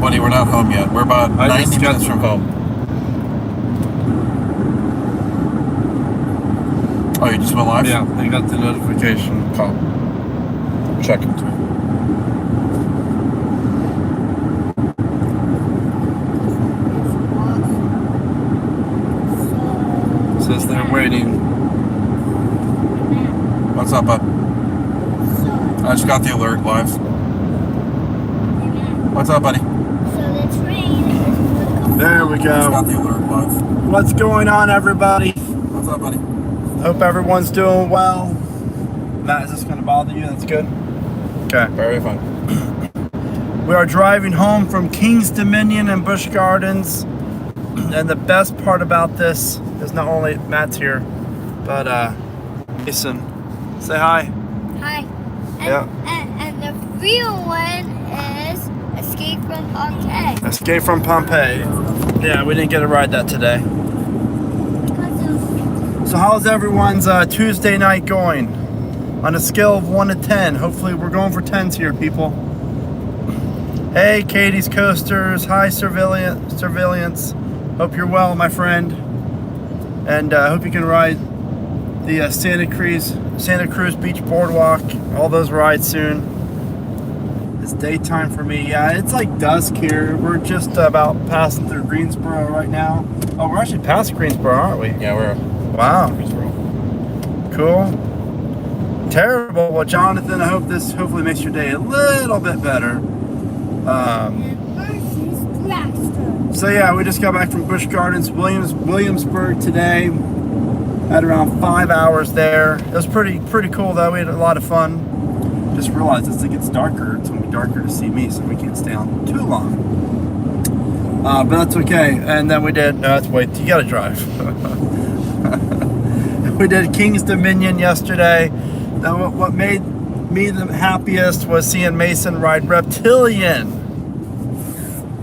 buddy. We're not home yet. We're about 90 minutes from home. Oh, you just went live? Yeah, I got the notification call. Checking too. Says they're waiting. What's up, bud? I just got the alert live. What's up, buddy? So the train. There we I just got go. the alert live. What's going on, everybody? What's up, buddy? Hope everyone's doing well. Matt, is this going to bother you? That's good. Okay. Very fun. We are driving home from Kings Dominion and Busch Gardens. And the best part about this is not only Matt's here, but Mason. Say hi. Hi. Yeah. And the real one is Escape from Pompeii. Escape from Pompeii. Yeah, we didn't get to ride that today. So how's everyone's Tuesday night going? On a scale of 1 to 10. Hopefully we're going for 10s here, people. Hey, Katie's Coasters. Hi, Surveillance. Hope you're well, my friend. And I hope you can ride the Santa Cruz Beach Boardwalk. All those rides soon. It's daytime for me. Yeah, it's like dusk here. We're just about passing through Greensboro right now. Oh, we're actually past Greensboro, aren't we? Yeah, we're. Wow. Cool. Terrible. Well, Jonathan, I hope this hopefully makes your day a little bit better. Versus Dragster. So yeah, we just got back from Busch Gardens, Williamsburg today. Had around 5 hours there. It was pretty cool though. We had a lot of fun. Just realized as it gets darker, it's gonna be darker to see me, so we can't stay on too long. But that's okay. And then we did. No, that's wait. You gotta drive. We did Kings Dominion yesterday. Now, what made me the happiest was seeing Mason ride Reptilian.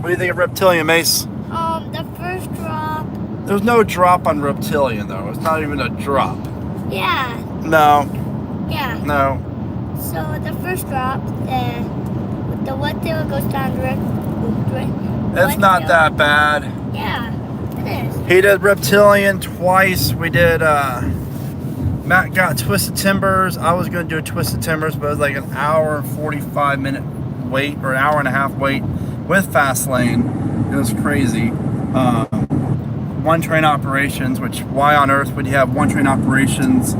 What do you think of Reptilian, Mace? The first drop. There's no drop on Reptilian, though. It's not even a drop. Yeah. No, Yeah. no. So the first drop, the what tail goes down direct. It's not that bad. Yeah, it is. He did Reptilian twice. We did, Matt got Twisted Timbers. I was going to do a Twisted Timbers, but it was like an hour and 45 minute wait, or an hour and a half wait with fast lane. It was crazy. One train operations, which why on earth would you have one train operations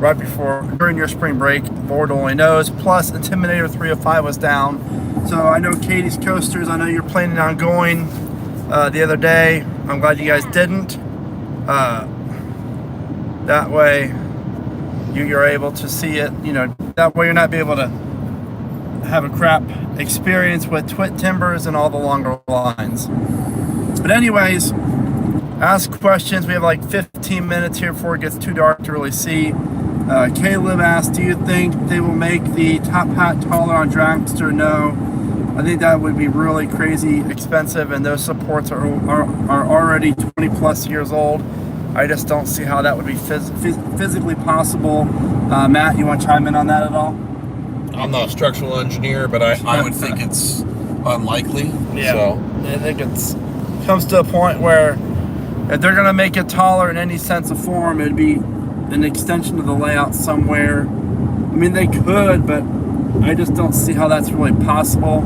right during your spring break? Lord only knows. Plus Intimidator 305 was down. So I know Katie's Coasters, I know you're planning on going the other day. I'm glad you guys didn't. That way you're able to see it, that way you're not be able to have a crap experience with Twit Timbers and all the longer lines. But anyways, ask questions. We have like 15 minutes here before it gets too dark to really see. Caleb asked, do you think they will make the top hat taller on Dragster? No. I think that would be really crazy expensive, and those supports are already 20 plus years old. I just don't see how that would be physically possible. Matt, you want to chime in on that at all? I'm not a structural engineer, but I would think it's unlikely. Yeah. So. I think comes to a point where if they're going to make it taller in any sense of form, it'd be an extension of the layout somewhere. I mean, they could, but I just don't see how that's really possible.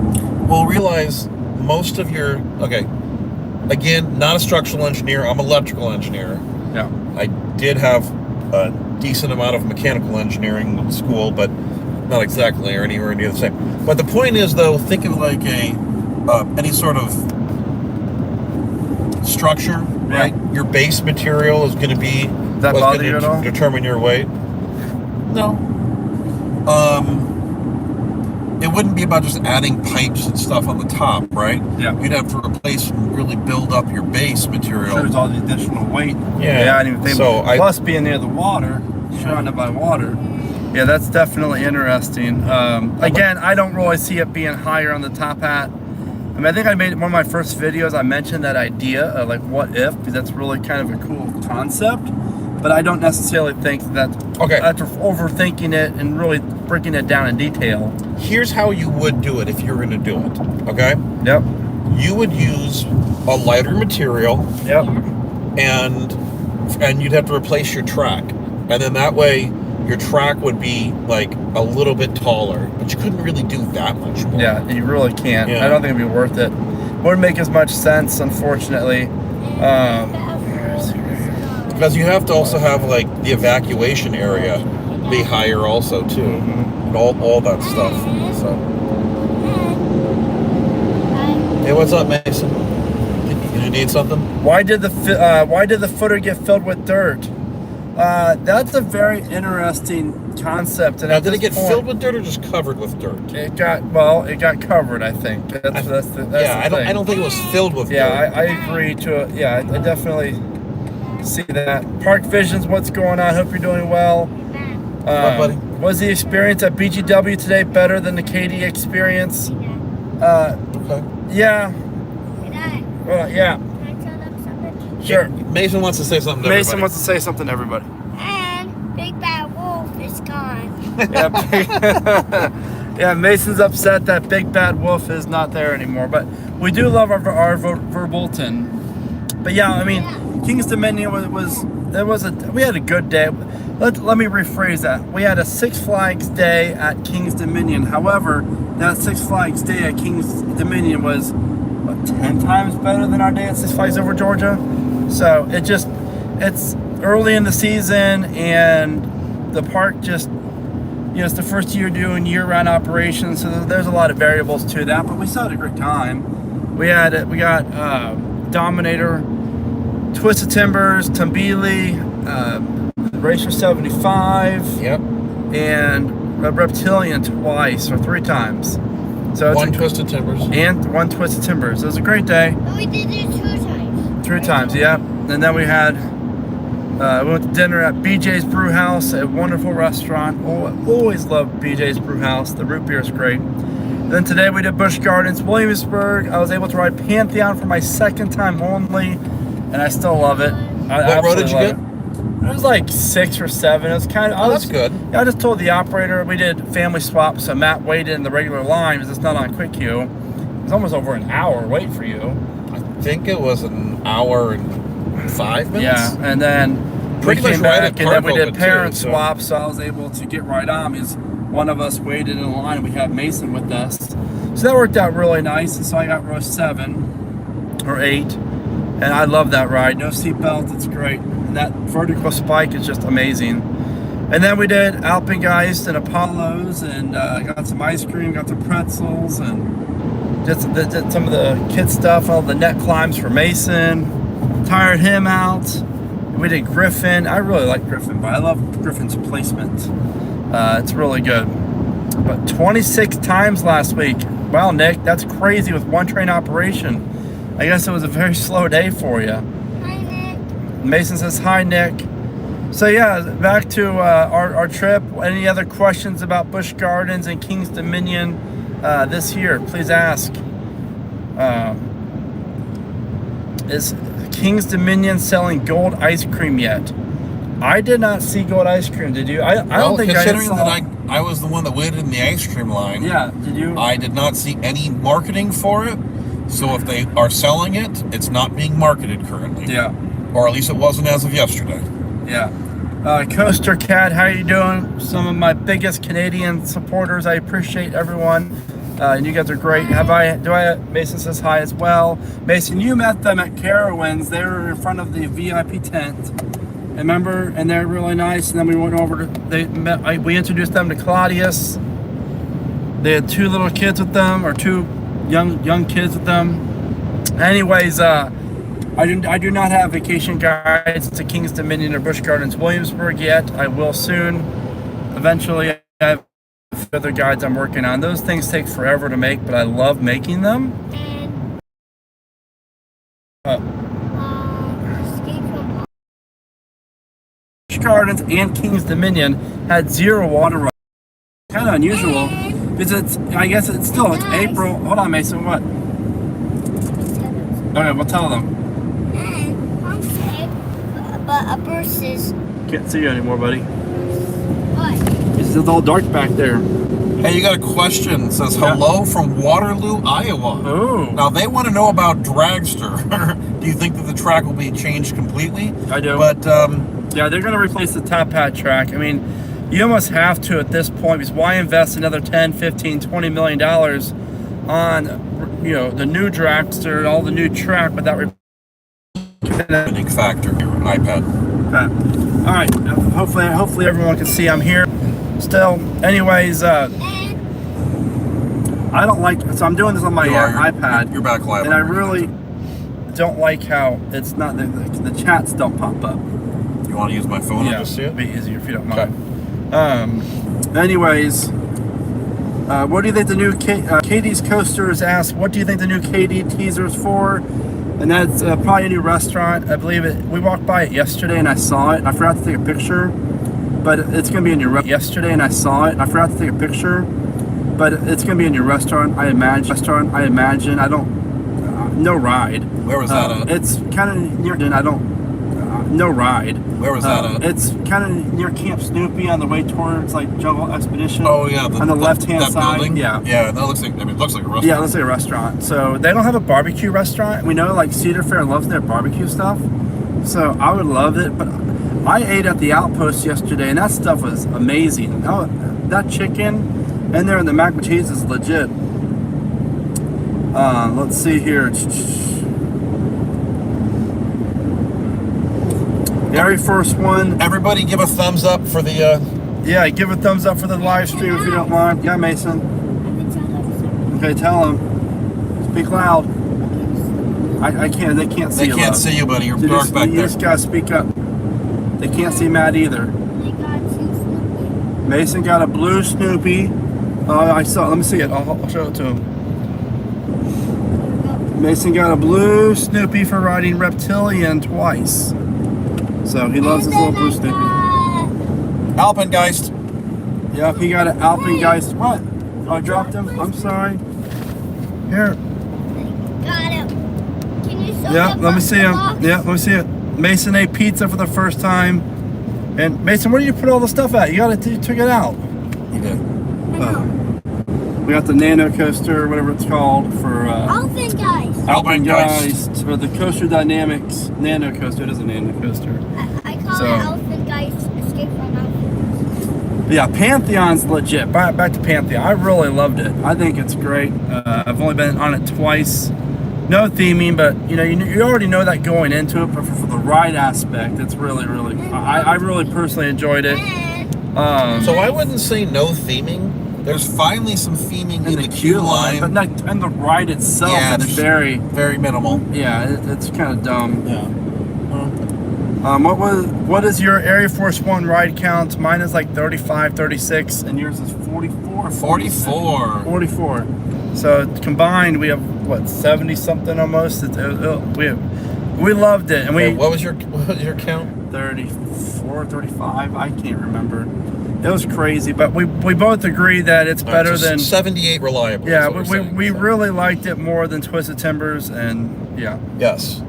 Well, realize most of your, again, not a structural engineer, I'm an electrical engineer. Yeah. I did have a decent amount of mechanical engineering in school, but not exactly or anywhere near the same. But the point is, though, think of like any sort of structure, right? Your base material is going to be Does that bother you at all? Determine your weight. No. It wouldn't be about just adding pipes and stuff on the top, right? Yeah. You'd have to replace and really build up your base material. Shows all the additional weight. Yeah. I didn't even think. So plus being near the water, surrounded by water. Yeah, that's definitely interesting. Again, I don't really see it being higher on the top hat. I mean, I think I made one of my first videos. I mentioned that idea of like what if, because that's really kind of a cool concept. But I don't necessarily think that after overthinking it and really breaking it down in detail. Here's how you would do it if you were going to do it. Okay. Yep. you would use a lighter material, Yep. and you'd have to replace your track, and then that way your track would be like a little bit taller, but you couldn't really do that much more. Yeah, you really can't. Yeah. I don't think it'd be worth it. Wouldn't make as much sense, unfortunately. Because you have to also have like the evacuation area be higher also too, and all that stuff. So, hey, what's up, Mason? Did you need something? Why did the footer get filled with dirt? That's a very interesting concept. And Now, at did it this get point, filled with dirt or just covered with dirt? It got covered. I think that's the Yeah, I thing. don't think it was filled with Yeah, dirt. I agree to it. Yeah, I definitely see that. Park Visions, what's going on? Hope you're doing well. What, buddy? Was the experience at BGW today better than the KD experience? Okay. Yeah. Yeah. Sure. Mason wants to say something to Mason everybody. wants to say something to everybody. And Big Bad Wolf is gone. Yeah, Mason's upset that Big Bad Wolf is not there anymore. But we do love our Verbolten. But yeah, I mean, Kings Dominion we had a good day. Let me rephrase that. We had a Six Flags day at Kings Dominion. However, that Six Flags day at Kings Dominion was 10 times better than our day at Six Flags Over Georgia. So it's early in the season, and the park just, it's the first year doing year-round operations, so there's a lot of variables to that, but we still had a great time. We got Dominator, Twisted Timbers, Tambili, Racer 75, Yep. and Reptilian twice or 3 times. So it's One Twisted Timbers. and one Twisted Timbers. It was a great day. But we did it 2 times. 3 times, yeah. And then we went to dinner at BJ's Brew House, a wonderful restaurant. Always loved BJ's Brew House. The root beer is great. Then today we did Busch Gardens, Williamsburg. I was able to ride Pantheon for my 2nd time only, and I still love it. What row did you get? It was like 6 or 7. It was kind of. That's good. I just told the operator we did family swap, so Matt waited in the regular line because it's not on quick queue. It was almost over an hour wait for you. I think it was an hour and 5 minutes. Yeah, and then Pretty we much came right back, at and then we park did open, parent too, so. swap, so I was able to get right on because one of us waited in line, and we had Mason with us. So that worked out really nice, and so I got row 7 or 8, and I love that ride. No seatbelt, it's great. And that vertical spike is just amazing. And then we did Alpengeist and Apollos, and got some ice cream, got some pretzels, and did some of the kid stuff, all the net climbs for Mason. Tired him out. We did Griffin. I really like Griffin, but I love Griffin's placement. It's really good. But 26 times last week. Wow, Nick, that's crazy with one train operation. I guess it was a very slow day for you. Hi, Nick. Mason says, hi, Nick. So yeah, back to our trip. Any other questions about Busch Gardens and Kings Dominion this year? Please ask. Is Kings Dominion selling gold ice cream yet? I did not see gold ice cream. Did you? I don't think I considering saw. that I was the one that waited in the ice cream line. Yeah, did you? I did not see any marketing for it. So if they are selling it, it's not being marketed currently. Yeah, Or at least it wasn't as of yesterday. yeah. Coaster Cat, how you doing? Some of my biggest Canadian supporters. I appreciate everyone. And you guys are great. Mason says hi as well. Mason, you met them at Carowinds. They were in front of the VIP tent. Remember? And they're really nice. And then we went over to, we introduced them to Claudius. They had 2 little kids with them, or 2 young kids with them. Anyways, I do not have vacation guides to Kings Dominion or Busch Gardens Williamsburg yet. I will soon. Eventually, I have other guides I'm working on. Those things take forever to make, but I love making them. And Escape from Busch Gardens and Kings Dominion had 0 water rides. Kind of unusual because I guess it's April. Hold on, Mason. What? Okay, we'll tell them. And I'm sick, but a versus Can't see you anymore, buddy. what? It's all dark back there. Hey, you got a question. It says, hello from Waterloo, Iowa. Ooh. Now, they want to know about Dragster. Do you think that the track will be changed completely? I do. But, yeah, they're going to replace the top hat track. I mean, you almost have to at this point, because why invest another 10, 15, 20 million dollars on, the new Dragster, all the new track without big factor here, iPad. Okay. All right. Hopefully everyone can see I'm here still. Anyways, I don't like. So I'm doing this on my iPad. You're back live. And I really don't like how it's not the chats don't pop up. You want to use my phone? Yeah, to see it? it'd be easier if you don't mind. Anyways, what do you think the new Katie's Coasters asked? What do you think the new Katie teaser's for? And that's probably a new restaurant. I believe it. We walked by it yesterday and I saw it. And I forgot to take a picture, but it's gonna be a new restaurant. Yesterday and I saw it. And I forgot to take a picture, but it's gonna be a new restaurant. I imagine. I don't. No ride. Where was that at? It's kind of near. I don't. No ride. Where was that at? It's kind of near Camp Snoopy on the way towards like Jungle Expedition. Oh yeah, on the left-hand side. Building? Yeah. Yeah, that looks like. I mean, it looks like a restaurant. Yeah, it looks like a restaurant. So they don't have a barbecue restaurant. We know like Cedar Fair loves their barbecue stuff. So I would love it, but I ate at the Outpost yesterday, and that stuff was amazing. Oh, that chicken in there and the mac and cheese is legit. Let's see here. Very first one. Everybody give a thumbs up for the... Yeah, give a thumbs up for the live stream if you don't mind. Yeah, Mason. Okay, tell them. Speak loud. I can't. They can't see you. They can't see you, buddy. You're dark back there. You just gotta speak up. They can't see Matt either. Mason got a blue Snoopy. I saw. Let me see it. I'll show it to him. Mason got a blue Snoopy for riding Reptilian twice. So he loves his little blue Snoopy. Alpengeist. Yep, he got an Alpengeist. What? Oh, I dropped him. I'm sorry. Here. Got him. Can you show Yeah, the let me see him. box? Yeah, let me see it. Mason ate pizza for the first time. And Mason, where do you put all the stuff at? You took it out. You did. We got the Nano Coaster, whatever it's called, for Alpengeist. or the Coaster Dynamics Nano Coaster. It is a Nano Coaster. I call it Alpengeist Escape from Alpengeist. But yeah, Pantheon's legit. Back to Pantheon. I really loved it. I think it's great. I've only been on it twice. No theming, but you already know that going into it. But for the ride aspect, it's really. I really personally enjoyed it. So I wouldn't say no theming. There's finally some theming in the queue line, but not, and the ride itself is very minimal. Yeah, it's kind of dumb. Yeah. What is your Area Force One ride count? Mine is like 35, 36, and yours is 44. 44. So combined, we have what 70 something almost. We loved it, and what was your count? 34, 35. I can't remember. It was crazy, but we both agree that it's better than 78 reliable. Yeah, we really liked it more than Twisted Timbers, and yeah. Yes.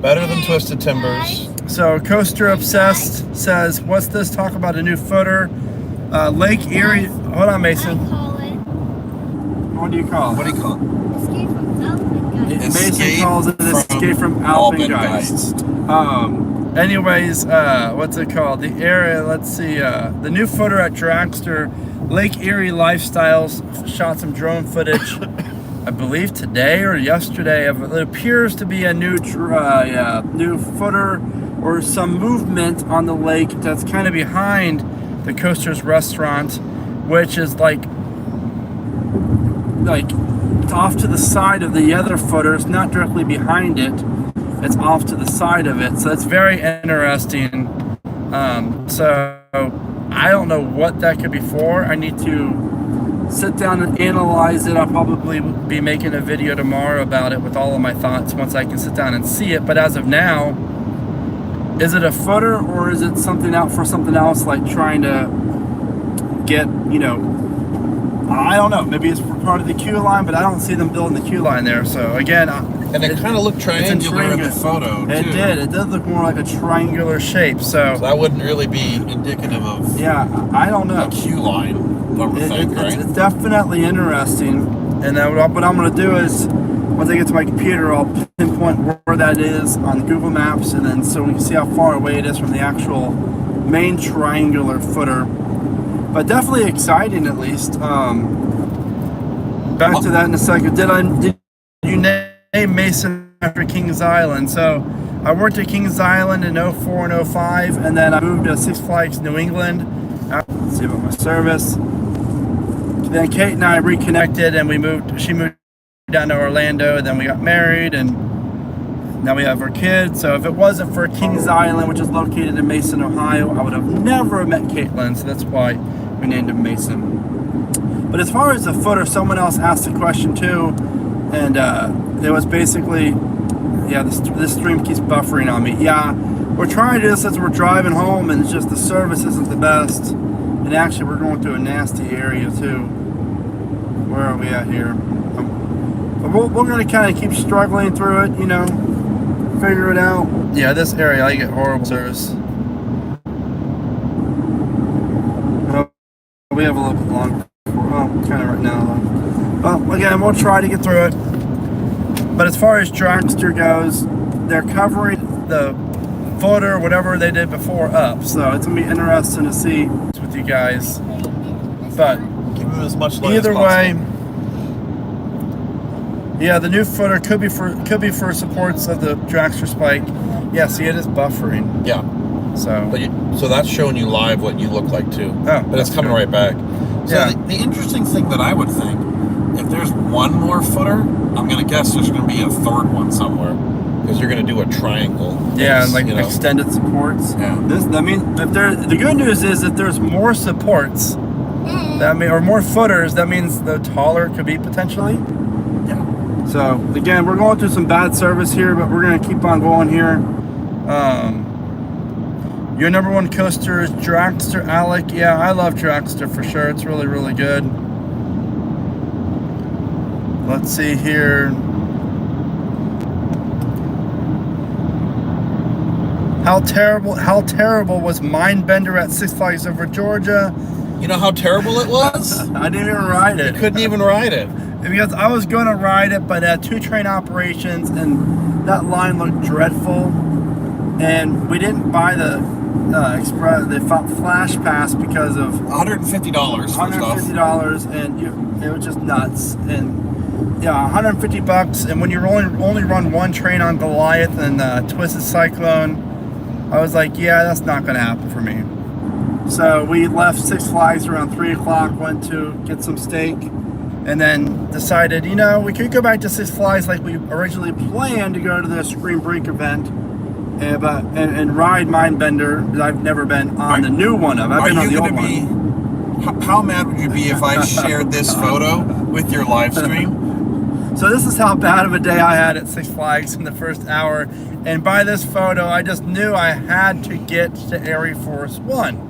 Better than Twisted Timbers. So Coaster Obsessed says, "What's this? Talk about a new footer." Lake Erie. Hold on, Mason. I call it What do you call it? What do you call it? Escape from Alpengeist. Mason calls it Escape from Alpengeist. Anyways, what's it called? The area, let's see, the new footer at Dragster, Lake Erie Lifestyles, shot some drone footage, I believe today or yesterday. It appears to be a new footer or some movement on the lake that's kind of behind the Coaster's restaurant, which is like off to the side of the other footer. It's not directly behind it. It's off to the side of it, so it's very interesting. So I don't know what that could be for. I need to sit down and analyze it. I'll probably be making a video tomorrow about it with all of my thoughts once I can sit down and see it. But as of now, is it a footer or is it something out for something else, like trying to get, I don't know. Maybe it's for part of the queue line, but I don't see them building the queue line there. So again, and it kind of looked triangular in the photo, too. It did. It did look more like a triangular shape. So that wouldn't really be indicative of I don't know. a queue line. It's definitely interesting. And then what I'm going to do is, once I get to my computer, I'll pinpoint where that is on Google Maps, and then so we can see how far away it is from the actual main triangular footer. But definitely exciting, at least. Back to that in a second. Did you name Mason after Kings Island? So I worked at Kings Island in 04 and 05, and then I moved to Six Flags New England. Let's see about my service. Then Kate and I reconnected, and she moved down to Orlando, and then we got married, and now we have our kids. So if it wasn't for Kings Island, which is located in Mason, Ohio, I would have never met Caitlin, so that's why we named him Mason. But as far as the footer, someone else asked a question too, and it was basically, yeah, this stream keeps buffering on me. Yeah, we're trying to do this as we're driving home, and it's just the service isn't the best. And actually, we're going through a nasty area too. Where are we at here? But we're going to kind of keep struggling through it, figure it out. Yeah, this area, I get horrible service. We have a little bit longer. Well, kind of right now, though. Well, again, we'll try to get through it. But as far as Dragster goes, they're covering the footer, whatever they did before, up. So it's going to be interesting to see with you guys. But give them as much light either as way, yeah, the new footer could be for supports of the Dragster spike. Yeah, see, it is buffering. Yeah. So so that's showing you live what you look like too. Oh, but it's coming right back. So yeah. the interesting thing that I would think, if there's one more footer, I'm gonna guess there's gonna be a third one somewhere, because you're gonna do a triangle. Yeah, and like extended supports. Yeah. The good news is if there's more supports, or more footers, that means the taller it could be potentially. Yeah. So again, we're going through some bad service here, but we're gonna keep on going here. Your number one coaster is Dragster, Alec. Yeah, I love Dragster for sure. It's really, really good. Let's see here. How terrible was Mindbender at Six Flags Over Georgia? You know how terrible it was? I didn't even ride it. You couldn't even ride it. Because I was going to ride it, but at 2 train operations, and that line looked dreadful. And we didn't buy the flash pass because of $150. $150, and it was just nuts. And yeah, $150. And when you only run one train on Goliath and Twisted Cyclone, I was like, yeah, that's not going to happen for me. So we left Six Flags around 3 o'clock, went to get some steak, and then decided, we could go back to Six Flags like we originally planned to go to the Spring Break event and ride Mindbender. I've never been on the new one. I've been on the old one. How mad would you be if I shared this photo with your live stream? So this is how bad of a day I had at Six Flags in the first hour. And by this photo, I just knew I had to get to Air Force One.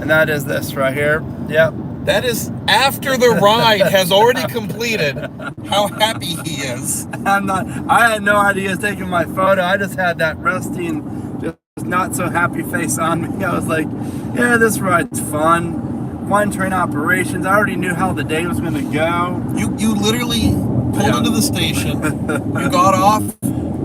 And that is this right here. Yep. That is after the ride has already completed. How happy he is. I had no idea he was taking my photo. I just had that resting, just not so happy face on me. I was like, yeah, this ride's fun. 1 train operations. I already knew how the day was going to go. You literally pulled into the station. You got off.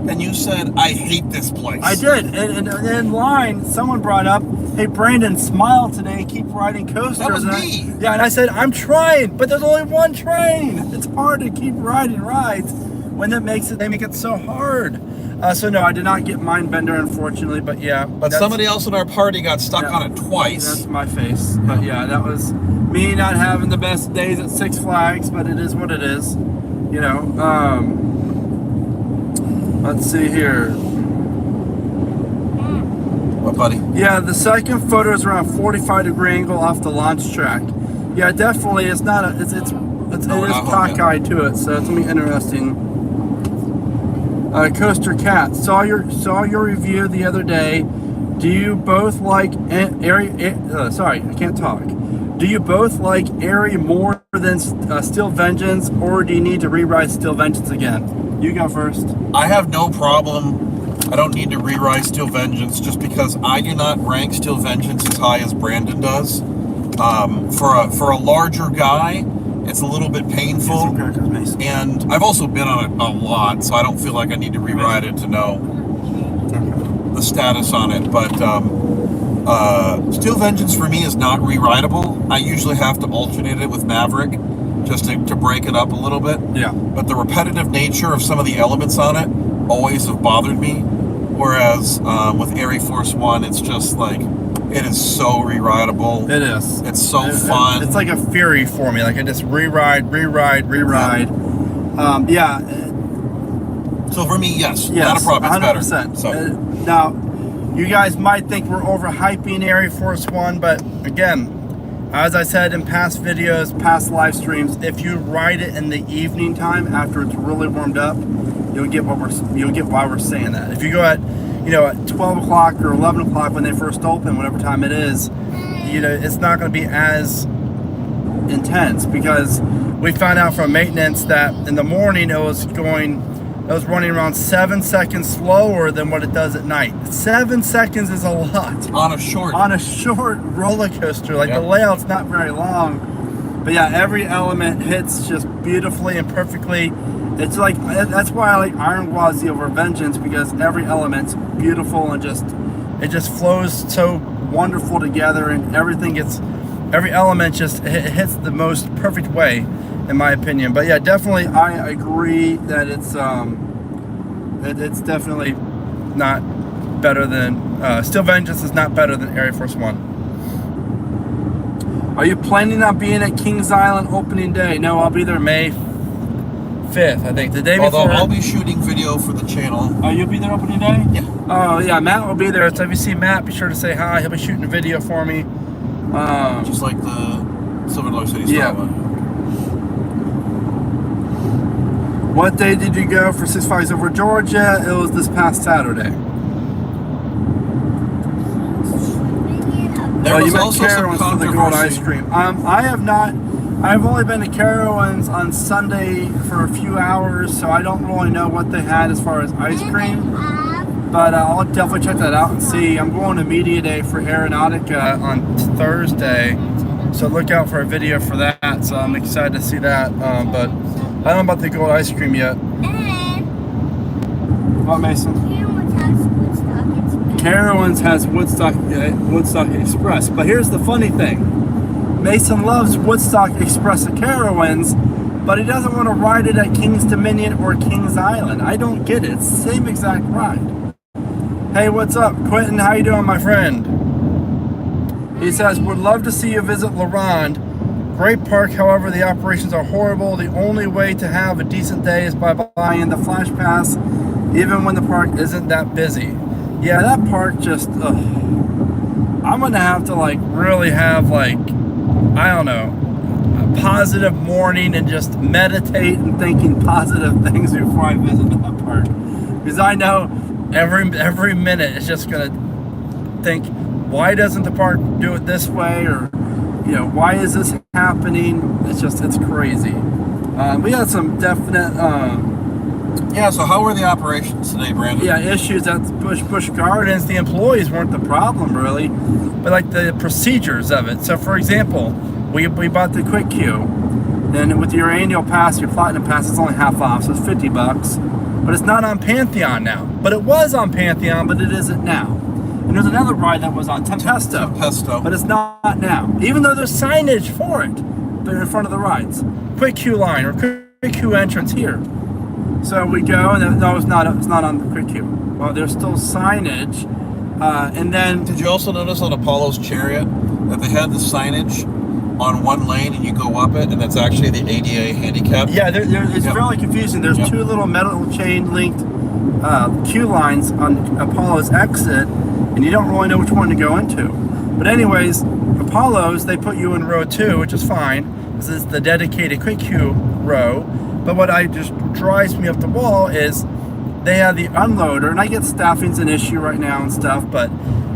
And you said, I hate this place. I did. And in line, someone brought up, hey, Brandon, smile today. Keep riding coasters. That was me. And I said, I'm trying, but there's only 1 train. It's hard to keep riding rides when they make it so hard. So, no, I did not get Mindbender, unfortunately. But, yeah. But somebody else in our party got stuck on it twice. That's my face. But, yeah, that was me not having the best days at Six Flags. But it is what it is. Let's see here. What, buddy? Yeah, the second photo is around 45-degree angle off the launch track. Yeah, definitely. It's not a. It is cockeyed to it, so it's gonna be interesting. Coaster Cat, saw your review the other day. Do you both like sorry, I can't talk. Do you both like Airy more than Steel Vengeance, or do you need to rewrite Steel Vengeance again? You go first. I have no problem. I don't need to rewrite Steel Vengeance just because I do not rank Steel Vengeance as high as Brandon does. For a larger guy, it's a little bit painful. And I've also been on it a lot, so I don't feel like I need to rewrite it to know the status on it. But Steel Vengeance for me is not rewritable. I usually have to alternate it with Maverick just to break it up a little bit. Yeah. But the repetitive nature of some of the elements on it always have bothered me. Whereas with Air Force One, it's just like, it is so rewritable. It is. It's so fun. It's like a fury for me. Like I just rewrite. Yeah. So for me, yes, not a problem. It's 100%. better. So. Now, you guys might think we're overhyping Air Force One, but again, as I said in past videos, past live streams, if you ride it in the evening time after it's really warmed up, you'll get why we're saying that. If you go at, at 12 o'clock or 11 o'clock when they first open, whatever time it is, it's not going to be as intense, because we found out from maintenance that in the morning it was running around 7 seconds slower than what it does at night. 7 seconds is a lot. On a short roller coaster. Like, the layout's not very long. But yeah, every element hits just beautifully and perfectly. It's like, that's why I like Iron Gwazi over Vengeance, because every element's beautiful and it just flows so wonderful together, and every element just hits the most perfect way, in my opinion. But yeah, definitely I agree that it's definitely not better than Steel Vengeance is not better than Air Force One. Are you planning on being at Kings Island opening day? No, I'll be there May 5th, I think, the day before. Although I'll be shooting video for the channel. Oh, you'll be there opening day? Yeah. Oh yeah, Matt will be there. So if you see Matt, be sure to say hi. He'll be shooting a video for me. Just like the Silver Dollar City style. Yeah. What day did you go for Six Flags Over Georgia? It was this past Saturday. There was you met also some Carowinds for the gold ice controversy. cream. I have not. I've only been to Carowinds on Sunday for a few hours, so I don't really know what they had as far as ice cream. But I'll definitely check that out and see. I'm going to Media Day for Aeronautica on Thursday, so look out for a video for that. So I'm excited to see that. But I don't know about the gold ice cream yet. What, Mason? Carowinds has Woodstock Express. But here's the funny thing. Mason loves Woodstock Express at Carowinds, but he doesn't want to ride it at Kings Dominion or Kings Island. I don't get it. It's the same exact ride. Hey, what's up, Quentin? How you doing, my friend? He says, would love to see you visit La Ronde. Great park, however, the operations are horrible. The only way to have a decent day is by buying the Flash Pass, even when the park isn't that busy. Yeah, that park just, I'm gonna have to really have I don't know, a positive morning and just meditate and thinking positive things before I visit that park. Because I know every minute it's just gonna think, why doesn't the park do it this way? Or, why is this happening? It's crazy. We had some definite, yeah, so how were the operations today, Brandon? yeah, issues at Busch Gardens. The employees weren't the problem, really, but the procedures of it. So, for example, we bought the quick queue, and with your annual pass, your platinum pass, it's only half off, so it's $50. But it's not on Pantheon now. But it was on Pantheon, but it isn't now. And there's another ride that was on Tempesto, Tempesto. but it's not now, even though there's signage for it, but in front of the rides. Quick queue line or quick queue entrance here. So we go, and no, it's not on the quick queue. Well, there's still signage, and then. Did you also notice on Apollo's Chariot that they had the signage on one lane and you go up it, and that's actually the ADA handicap? Yeah, it's fairly confusing. There's two little metal chain linked queue lines on Apollo's exit, and you don't really know which one to go into. But anyways, Apollo's, they put you in row 2, which is fine. This is the dedicated quick queue row. But what just drives me up the wall is they have the unloader, and I get staffing's an issue right now and stuff, but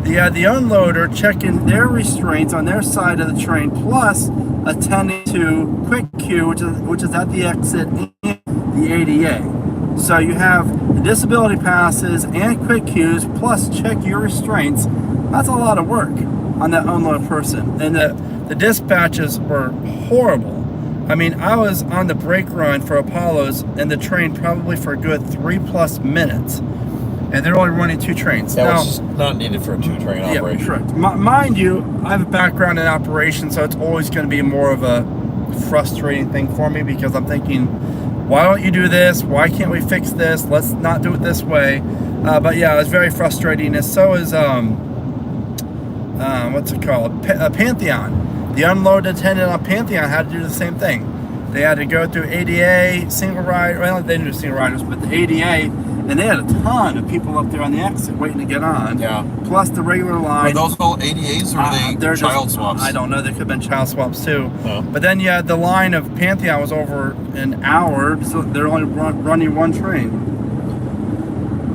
they have the unloader checking their restraints on their side of the train, plus attending to quick queue, which is at the exit and the ADA. So you have the disability passes and quick queues, plus check your restraints. That's a lot of work on that unload person. And The dispatches were horrible. I mean, I was on the brake run for Apollos and the train probably for a good 3+ minutes. And they're only running 2 trains. That now, was just not needed for a 2-train operation. Yeah, correct. Mind you, I have a background in operations, so it's always going to be more of a frustrating thing for me because I'm thinking, why don't you do this? Why can't we fix this? Let's not do it this way. But yeah, it was very frustrating. And so is, what's it called? Pantheon. The unload attendant on Pantheon had to do the same thing. They had to go through ADA, single rider, well, they didn't do single riders, but the ADA, and they had a ton of people up there on the exit waiting to get on. Yeah. Plus the regular line. Are those all ADAs or are they child swaps? I don't know. They could have been child swaps too. No. But then you had the line of Pantheon was over an hour, so they're only running 1 train.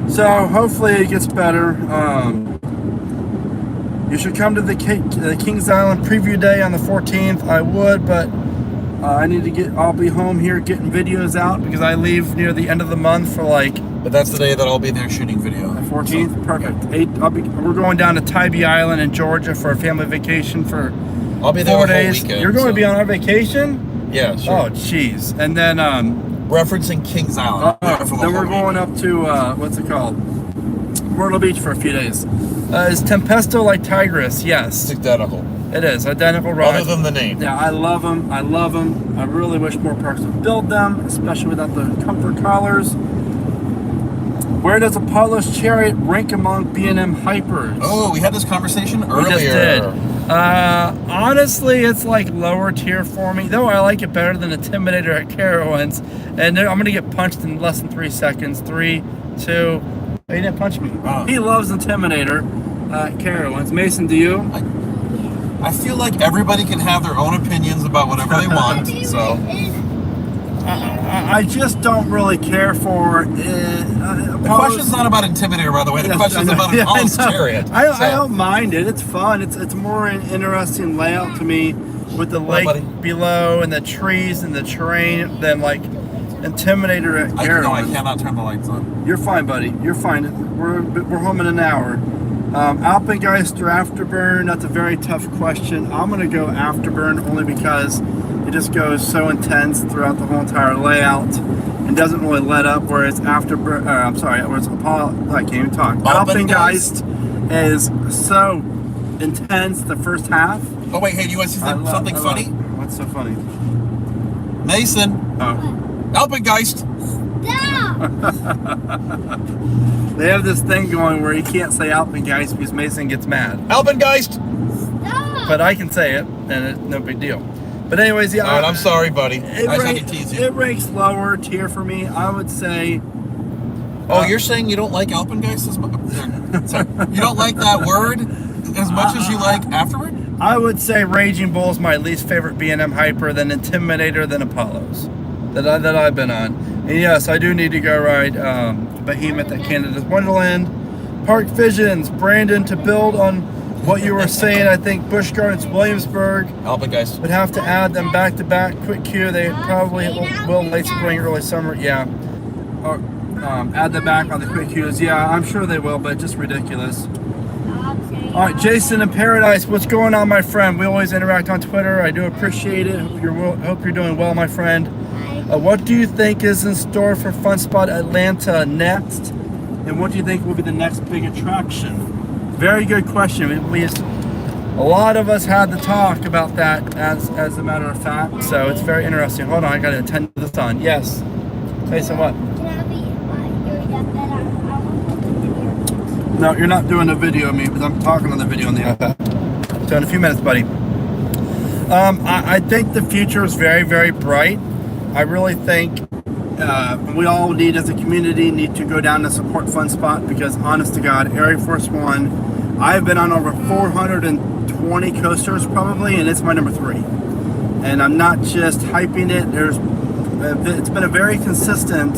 So hopefully it gets better. You should come to the Kings Island preview day on the 14th. I would, but I'll be home here getting videos out because I leave near the end of the month for like. But that's the day that I'll be there shooting video. The 14th, So, perfect. yeah. We're going down to Tybee Island in Georgia for a family vacation for I'll be there 4 the whole days. weekend, You're going so- to be on our vacation? Yeah, sure. Oh, jeez. And then Referencing Kings Island. For the then we're whole going weekend. up to what's it called? Myrtle Beach for a few days. Is Tempesto like Tigris? It's Yes, identical. it is identical ride. Other than the name. Yeah, I love them. I really wish more parks would build them, especially without the comfort collars. Where does Apollo's Chariot rank among B&M hypers? Oh, we had this conversation earlier. We just did. Honestly, it's like lower tier for me, though I like it better than Intimidator at Carowinds. And I'm going to get punched in less than 3 seconds. 3, 2. He didn't punch me. Oh. He loves Intimidator at Carowinds. Mason, do you? I feel like everybody can have their own opinions about whatever they want. So I just don't really care for it. the question's not about Intimidator, by the way. The question's about Apollo's Chariot. I don't mind it. It's fun. It's more an interesting layout to me with the lake buddy. below and the trees and the terrain than like Intimidator at I Carowinds. cannot turn the lights on. You're fine, buddy. You're fine. We're home in an hour. Alpengeist or Afterburn? That's a very tough question. I'm gonna go Afterburn only because it just goes so intense throughout the whole entire layout and doesn't really let up. Whereas Afterburn, whereas Apollo, I can't even talk. Alpengeist is so intense the first half. Oh wait, hey, do you want to see something funny? What's so funny? Mason, Oh. Alpengeist. Stop! They have this thing going where you can't say Alpengeist because Mason gets mad. Alpengeist. Stop! But I can say it, and it's no big deal. But anyways, yeah. All right, I'm sorry, buddy. I just had to tease you. It ranks lower tier for me. I would say. Oh, you're saying you don't like Alpengeist as much? Sorry. You don't like that word as much as you like Afterward? I would say Raging Bull is my least favorite B&M hyper, then Intimidator, then Apollos that I've been on. And yes, I do need to go ride Behemoth at Canada's Wonderland. Park Visions, Brandon, to build on what you were saying, I think Busch Gardens Williamsburg Alpengeist. would have to add them back to back. Quick queue, they probably will late spring, early summer. Yeah. Or add them back on the quick queues. Yeah, I'm sure they will, but just ridiculous. All right, Jason in Paradise, what's going on, my friend? We always interact on Twitter. I do appreciate it. Hope you're doing well, my friend. What do you think is in store for Fun Spot Atlanta next? And what do you think will be the next big attraction? Very good question. A lot of us had to talk about that as a matter of fact. So it's very interesting. Hold on, I got to attend to this on. Yes. Mason, what? Can I be your deathbed? I want to put the video. No, you're not doing a video of me because I'm talking on the video on the iPad. So in a few minutes, buddy. I think the future is very, very bright. I really think we all need, as a community, need to go down and support Fun Spot because, honest to God, Area Force One, I've been on over 420 coasters probably, and it's my number 3. And I'm not just hyping it. It's been a very consistent.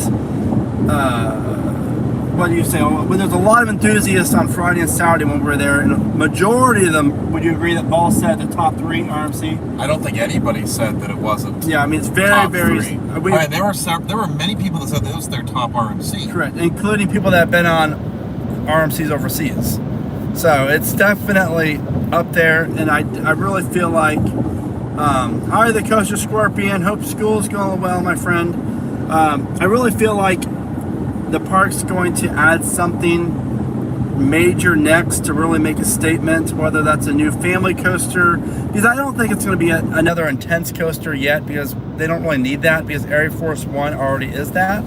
What do you say? Well, there's a lot of enthusiasts on Friday and Saturday when we were there, and a majority of them, would you agree that all said the top 3 RMC? I don't think anybody said that it wasn't. Yeah, I mean it's very, top very. 3. All right, there were many people that said that was their top RMC. Correct, including people that have been on RMCs overseas. So it's definitely up there, and I really feel like, hi, the Coaster Scorpion. Hope school's going well, my friend. I really feel like the park's going to add something major next to really make a statement, whether that's a new family coaster, because I don't think it's going to be another intense coaster yet, because they don't really need that, because Air Force One already is that.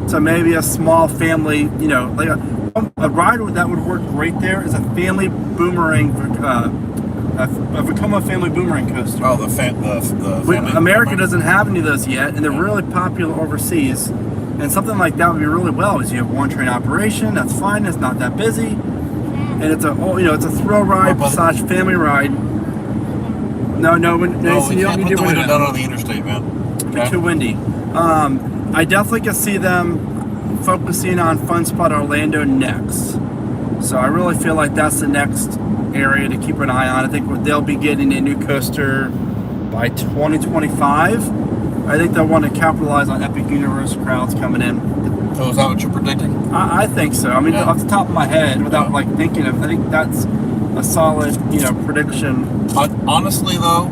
So maybe a small family, you know, like a ride that would work great there is a family boomerang, a Vekoma family boomerang coaster. Oh, the family America doesn't have any of those yet, and they're really popular overseas. And something like that would be really well. Is you have one train operation, that's fine. It's not that busy, and it's a thrill ride / family ride. No, we can't put the window down on the interstate, man. It's too windy. I definitely can see them focusing on Fun Spot Orlando next. So I really feel like that's the next area to keep an eye on. I think they'll be getting a new coaster by 2025. I think they'll want to capitalize on Epic Universe crowds coming in. So is that what you're predicting? I think so. I mean, off the top of my head, without like thinking of, I think that's a solid, prediction. Honestly, though,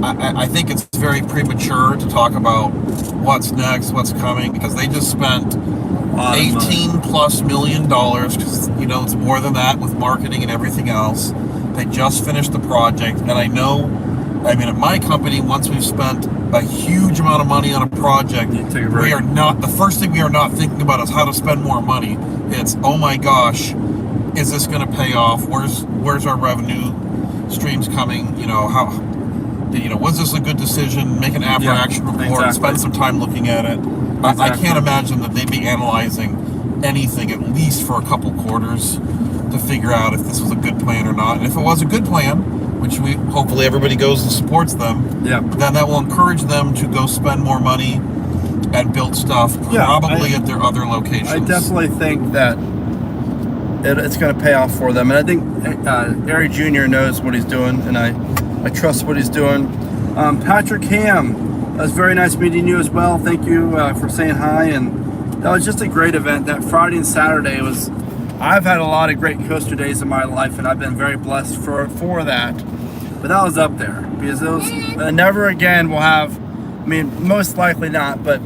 I think it's very premature to talk about what's next, what's coming, because they just spent $18+ million, because it's more than that with marketing and everything else. They just finished the project, and I mean, at my company, once we've spent a huge amount of money on a project, the first thing we are not thinking about is how to spend more money. It's, oh my gosh, is this going to pay off? Where's our revenue streams coming? Was this a good decision? Make an after action report, spend some time looking at it. I can't imagine that they'd be analyzing anything at least for a couple quarters to figure out if this was a good plan or not. And if it was a good plan, which hopefully everybody goes and supports them, then that will encourage them to go spend more money and build stuff, probably at their other locations. I definitely think that it's going to pay off for them, and I think Ari Jr. knows what he's doing, and I trust what he's doing. Patrick Ham, it was very nice meeting you as well. Thank you for saying hi, and that was just a great event. That Friday and Saturday was. I've had a lot of great coaster days in my life, and I've been very blessed for that. But that was up there, because those never again will have. I mean, most likely not, but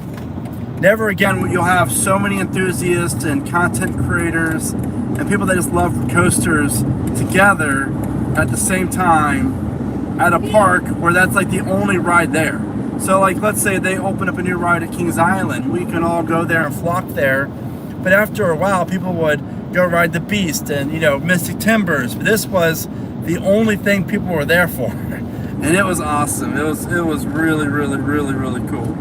never again you'll have so many enthusiasts and content creators and people that just love coasters together at the same time at a park where that's like the only ride there. So like, let's say they open up a new ride at Kings Island, we can all go there and flock there. But after a while, people would go ride the Beast and Mystic Timbers. But this was the only thing people were there for, and it was awesome. It was really, really, really, really cool.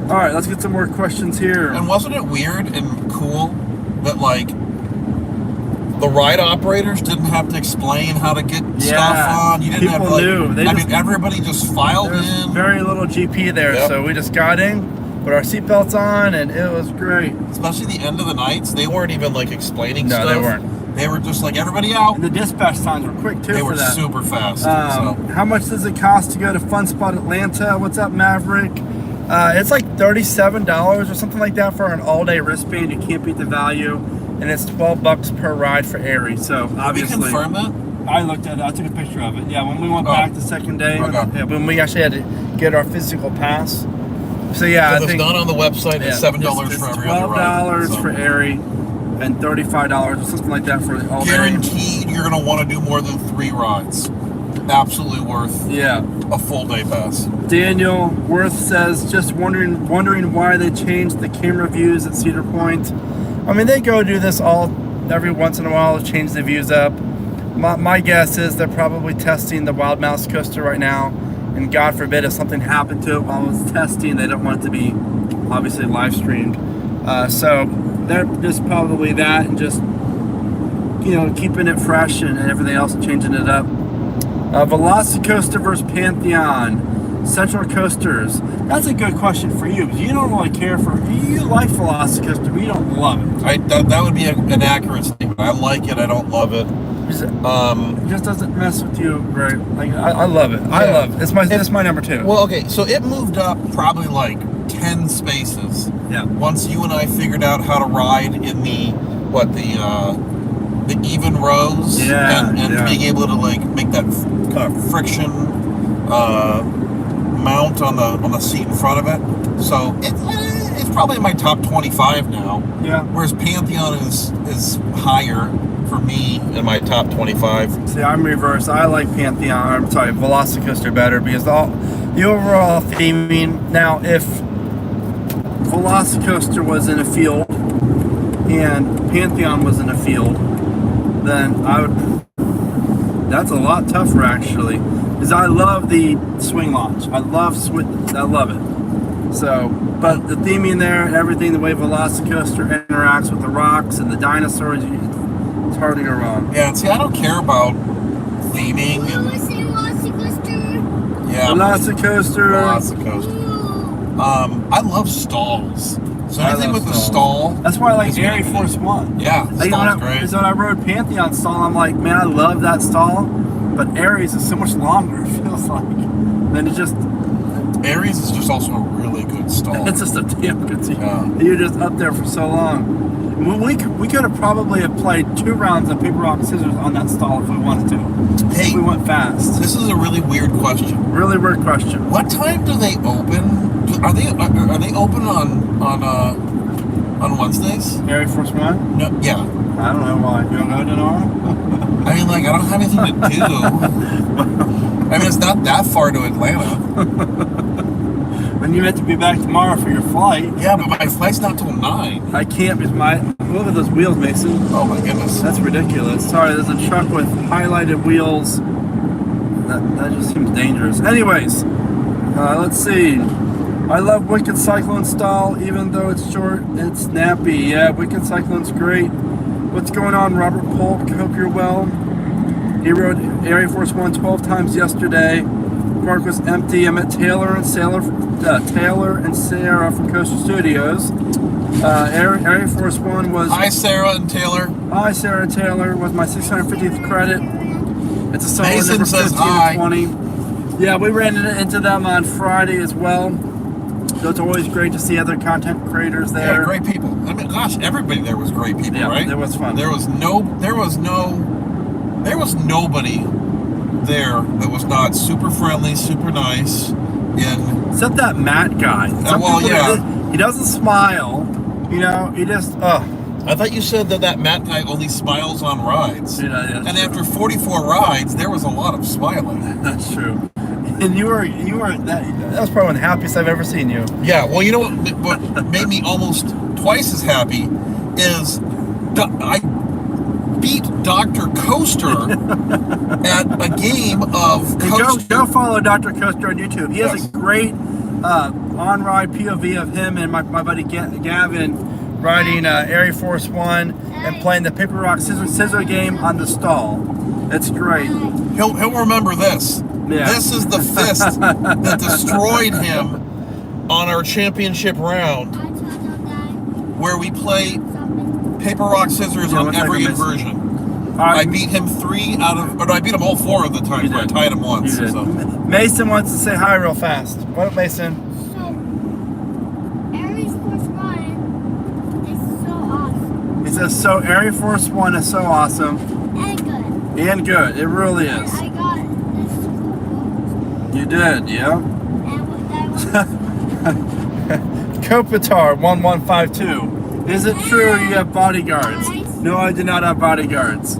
All right, let's get some more questions here. And wasn't it weird and cool that like the ride operators didn't have to explain how to get stuff on? You didn't have to, everybody just filed in. Very little GP there, so we just got in, put our seatbelts on, and it was great. Especially the end of the nights, they weren't even like explaining stuff. No, they weren't. They were just like, everybody out. And the dispatch times were quick too. They were super fast. How much does it cost to go to Fun Spot Atlanta? What's up, Maverick? It's like $37 or something like that for an all-day wristband. You can't beat the value, and it's $12 per ride for Aerie. So obviously, can we confirm that? I looked at it. I took a picture of it. Yeah, when we went back the second day, when we actually had to get our physical pass. So I think it's not on the website. It's $7 for every other ride. $12 for Aerie, and $35 or something like that for all day. Guaranteed, you're going to want to do more than 3 rides. Absolutely worth a full day pass. Daniel Worth says, just wondering why they changed the camera views at Cedar Point. I mean, they go do this every once in a while to change the views up. My guess is they're probably testing the Wild Mouse coaster right now, and God forbid if something happened to it while it's testing, they don't want it to be obviously live streamed. So they're just probably that, and just keeping it fresh and everything else, changing it up. Velocicoaster versus Pantheon, Central Coasters. That's a good question for you, because you don't really care for. You like Velocicoaster, but you don't love it. That would be an accurate statement. I like it. I don't love it. It just doesn't mess with you very. Like I love it. I love it. It's my number 2. Well, okay, so it moved up probably like 10 spaces. Yeah. Once you and I figured out how to ride in the the even rows, and being able to like make that kind of friction mount on the seat in front of it. So it's probably in my top 25 now. Yeah. Whereas Pantheon is higher for me in my top 25. See, I'm reverse. I like Pantheon. I'm sorry, Velocicoaster better because the overall theming. Now, if Velocicoaster was in a field and Pantheon was in a field, then I would. That's a lot tougher actually, because I love the swing launch. I love it. So, but the theming there and everything, the way Velocicoaster interacts with the rocks and the dinosaurs, it's hard to go wrong. Yeah, see, I don't care about theming and Velocicoaster. I love stalls. So anything with the stall. That's why I like Air Force One. Yeah, stall's great. Because when I rode Pantheon stall, I'm like, man, I love that stall, but Aries is so much longer. It feels like. Then it just. Aries is just also a really good stall. It's just a damn good team. Yeah. You're just up there for so long. We could have probably played 2 rounds of paper, rock, scissors on that stall if we wanted to. Hey, if we went fast. This is a really weird question. Really weird question. What time do they open? Are they open on Wednesdays? Air Force One? No, yeah. I don't know why. You don't go tomorrow? I mean, like, I don't have anything to do. I mean, it's not that far to Atlanta. When you meant to be back tomorrow for your flight. Yeah, but my flight's not till 9. I can't because look at those wheels, Mason. Oh my goodness. That's ridiculous. Sorry, there's a truck with highlighted wheels. That just seems dangerous. Anyways, let's see. I love Wicked Cyclone style, even though it's short, it's snappy. Yeah, Wicked Cyclone's great. What's going on, Robert Polk? Hope you're well. He rode Air Force One 12 times yesterday. Park was empty. I'm at Taylor and Sarah from Coastal Studios. Air Force One was. Hi, Sarah and Taylor. Hi, Sarah and Taylor. Was my 650th credit. It's a solid Mason number says 15 hi. to 20. Yeah, we ran into them on Friday as well. So it's always great to see other content creators there. Yeah, great people. I mean, gosh, everybody there was great people, Yeah, right? it was fun. There was nobody there that was not super friendly, super nice. Except that Matt guy. He doesn't smile. You know, he just. I thought you said that Matt guy only smiles on rides. Yeah, and after 44 rides, there was a lot of smiling. That's true. And you were that was probably one of the happiest I've ever seen you. Yeah, well, you know what made me almost twice as happy is I beat Dr. Coaster at a game of Coaster. Go follow Dr. Coaster on YouTube. He has a great on-ride POV of him and my buddy Gavin riding Air Force One and playing the paper, rock, scissor game on the stall. It's great. He'll remember this. Yeah. This is the fist that destroyed him on our championship round, where we play paper, rock, scissors on every inversion. I beat him I beat him all 4 of the times, but I tied him once. So. Mason wants to say hi real fast. What up, Mason? So Air Force One is so awesome. And good. It really is. I got this. You did, yeah. Kopitar 1152. Is it true you have bodyguards? No, I do not have bodyguards.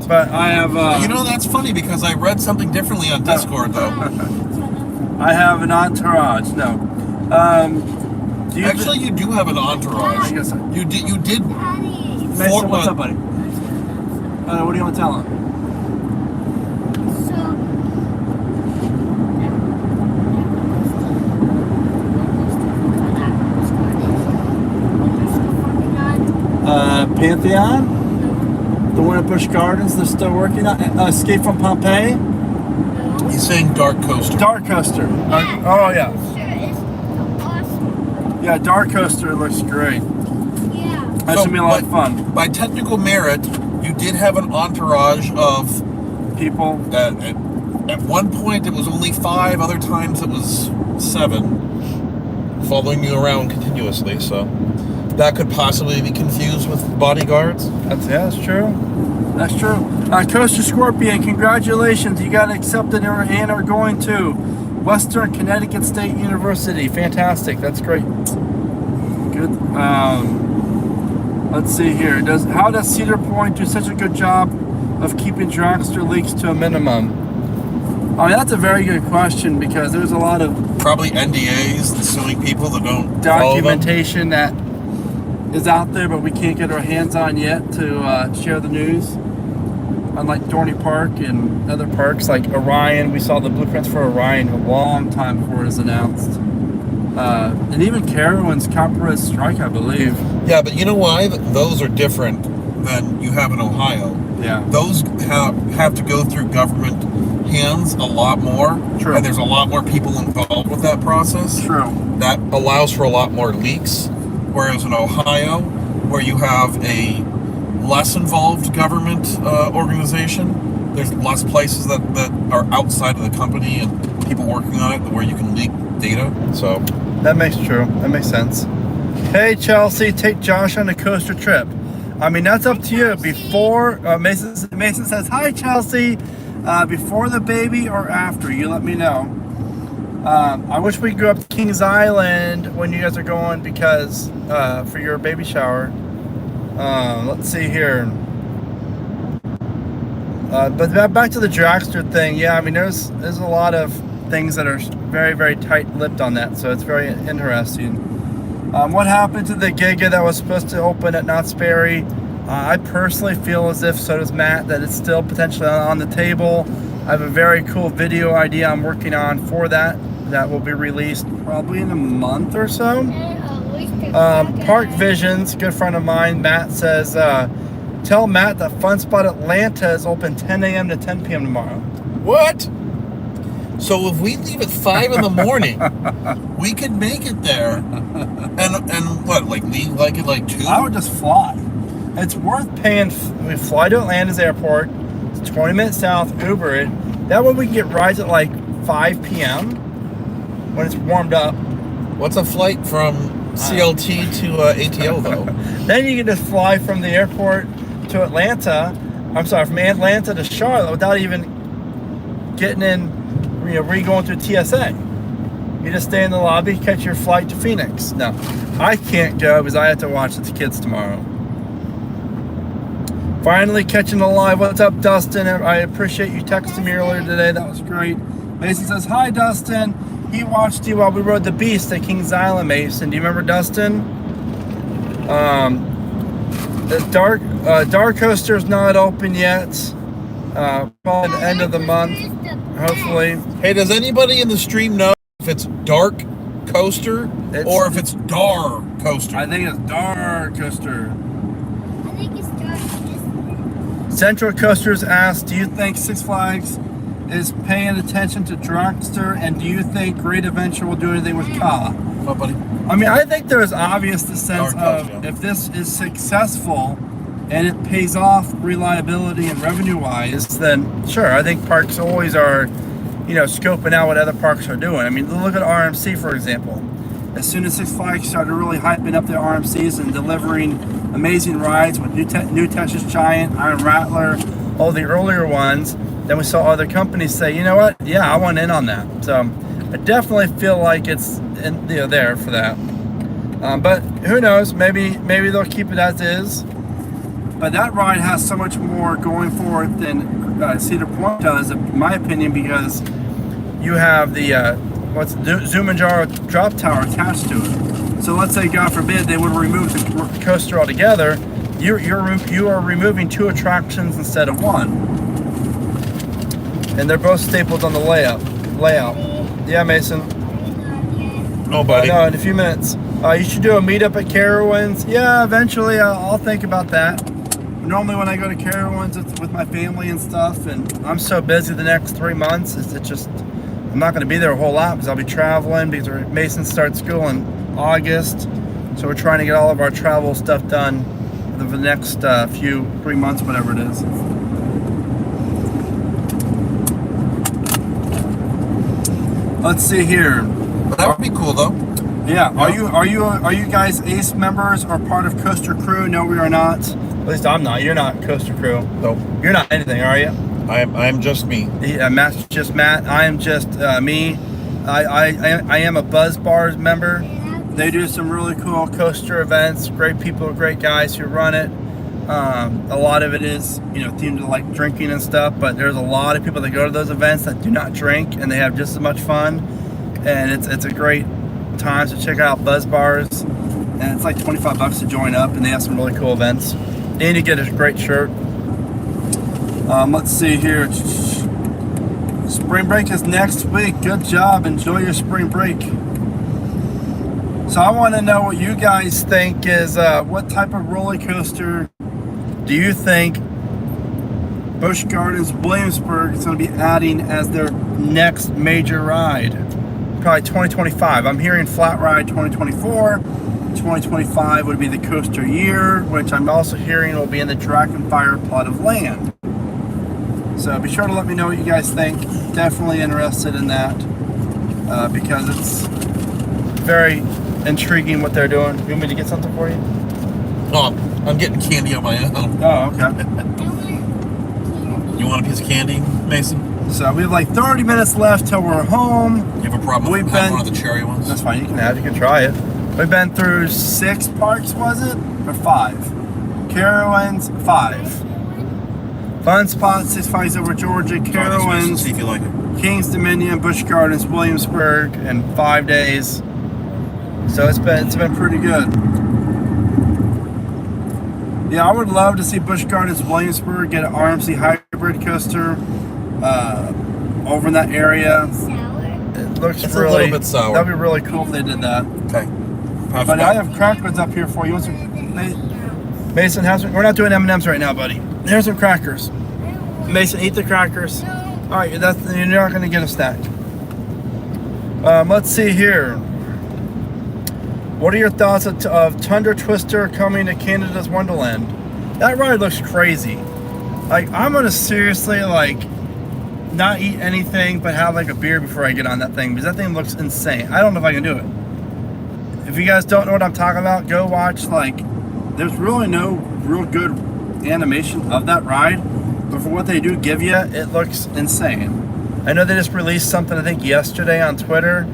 But I have you know, that's funny because I read something differently on Discord though. I have an entourage. No. Actually, you do have an entourage. I guess so. You did. Mason, what's up, buddy? What do you want to tell him? Pantheon? The one at Busch Gardens they're still working on? Escape from Pompeii? He's saying Dark Coaster. Dark Coaster. Yeah. Oh, yeah. It's awesome. Yeah, Dark Coaster looks great. Yeah. That should be a lot of fun. By technical merit, you did have an entourage of people. At one point, it was only 5. Other times, it was 7, following you around continuously. So, that could possibly be confused with bodyguards. That's true. That's true. Coaster Scorpion, congratulations. You got accepted and are going to Western Connecticut State University. Fantastic. That's great. Good. Let's see here. How does Cedar Point do such a good job of keeping dragster leaks to a minimum? I mean, that's a very good question because there's a lot of probably NDAs and suing people that don't documentation that is out there, but we can't get our hands on yet to share the news. Unlike Dorney Park and other parks like Orion, we saw the blueprints for Orion a long time before it was announced. And even Carowinds Copperhead Strike, I believe. Yeah, but you know why? Those are different than you have in Ohio. Yeah. Those have to go through government hands a lot more. True. And there's a lot more people involved with that process. True. That allows for a lot more leaks. Whereas in Ohio, where you have a less involved government organization, there's less places that are outside of the company and people working on it where you can leak data. So that makes sense. Hey Chelsea, take Josh on a coaster trip. I mean, that's up to you. Before Mason says hi Chelsea, before the baby or after, you let me know. I wish we could go up to Kings Island when you guys are going because for your baby shower. Let's see here. But back to the dragster thing. Yeah, I mean, there's a lot of things that are very, very tight-lipped on that, so it's very interesting. What happened to the Giga that was supposed to open at Knott's Berry? I personally feel as if, so does Matt, that it's still potentially on the table. I have a very cool video idea I'm working on for that will be released probably in a month or so. Park Visions, good friend of mine, Matt says, tell Matt that Fun Spot Atlanta is open 10 a.m. to 10 p.m. tomorrow. What? So if we leave at 5 in the morning, we could make it there. And what, like leave like at like 2? I would just fly. It's worth paying. We fly to Atlanta's airport. It's 20 minutes south, Uber it. That way we can get rides at like 5 p.m. when it's warmed up. What's a flight from CLT to ATO though? Then you can just fly from the airport to Atlanta. I'm sorry, from Atlanta to Charlotte without even getting in, going through TSA. You just stay in the lobby, catch your flight to Phoenix. No, I can't go because I have to watch the kids tomorrow. Finally catching the live. What's up, Dustin? I appreciate you texting me earlier today. That was great. Mason says, hi, Dustin. He watched you while we rode the Beast at Kings Island, Mason. Do you remember Dustin? The Dark Coaster's not open yet. Probably the end of the month, hopefully. Hey, does anybody in the stream know if it's Dark Coaster or if it's Dar Coaster? I think it's Dark Coaster. I think it's dark. Central Coasters asked, do you think Six Flags is paying attention to Dragster, and do you think Great Adventure will do anything with Ka? What, buddy? I mean, I think there's obvious the sense of if this is successful and it pays off reliability and revenue-wise, then sure, I think parks always are, scoping out what other parks are doing. I mean, look at RMC, for example. As soon as Six Flags started really hyping up their RMCs and delivering amazing rides with New Texas Giant, Iron Rattler, all the earlier ones, then we saw other companies say, you know what, yeah, I want in on that. So I definitely feel like it's there for that. But who knows, maybe they'll keep it as is. But that ride has so much more going for it than Cedar Point does, in my opinion, because you have the Zumanjaro drop tower attached to it. So let's say, God forbid, they would remove the coaster altogether. You are removing 2 attractions instead of 1, and they're both stapled on the layout. Yeah, Mason. Oh, buddy. No, in a few minutes. You should do a meetup at Carowinds. Yeah, eventually I'll think about that. Normally when I go to Carowinds, it's with my family and stuff, and I'm so busy the next 3 months. It's just I'm not going to be there a whole lot because I'll be traveling because Mason starts school in August, so we're trying to get all of our travel stuff done for the next 3 months, whatever it is. Let's see here. That would be cool though. Yeah. Are you guys ACE members or part of Coaster Crew? No, we are not. At least I'm not. You're not Coaster Crew. Nope. You're not anything, are you? I'm just me. Yeah, Matt's just Matt. I am just me. I am a Buzz Bars member. They do some really cool coaster events. Great people, great guys who run it. A lot of it is, themed to like drinking and stuff, but there's a lot of people that go to those events that do not drink and they have just as much fun. And it's a great time to check out Buzz Bars. And it's like $25 to join up, and they have some really cool events. And you get a great shirt. Let's see here. Spring break is next week. Good job. Enjoy your spring break. So I want to know what you guys think is, what type of roller coaster do you think Busch Gardens Williamsburg is going to be adding as their next major ride? Probably 2025. I'm hearing flat ride 2024. 2025 would be the coaster year, which I'm also hearing will be in the Dragonfire plot of land. So be sure to let me know what you guys think. Definitely interested in that because it's very intriguing what they're doing. You want me to get something for you? Oh, I'm getting candy on my own. Oh, okay. You want a piece of candy, Mason? So we have like 30 minutes left till we're home. You have a problem with having one of the cherry ones? That's fine. You can try it. We've been through 6 parks, was it? Or 5? Carowinds, 5. Fun Spot, Six Flags Over Georgia, Carowinds, See if you like it. Kings Dominion, Busch Gardens, Williamsburg, in 5 days. So it's been pretty good. Yeah, I would love to see Busch Gardens Williamsburg get an RMC hybrid coaster over in that area. It looks It's really, a little bit sour. That'd be really cool if they did that. Okay. But I have crackers up here for you. Want some? Mason, we're not doing M&Ms right now, buddy. Here's some crackers. Mason, eat the crackers. All right, you're not going to get a snack. Let's see here. What are your thoughts of Tundra Twister coming to Canada's Wonderland? That ride looks crazy. Like, I'm gonna seriously not eat anything but have like a beer before I get on that thing because that thing looks insane. I don't know if I can do it. If you guys don't know what I'm talking about, go watch. There's really no real good animation of that ride, but for what they do give you, it looks insane. I know they just released something I think yesterday on Twitter.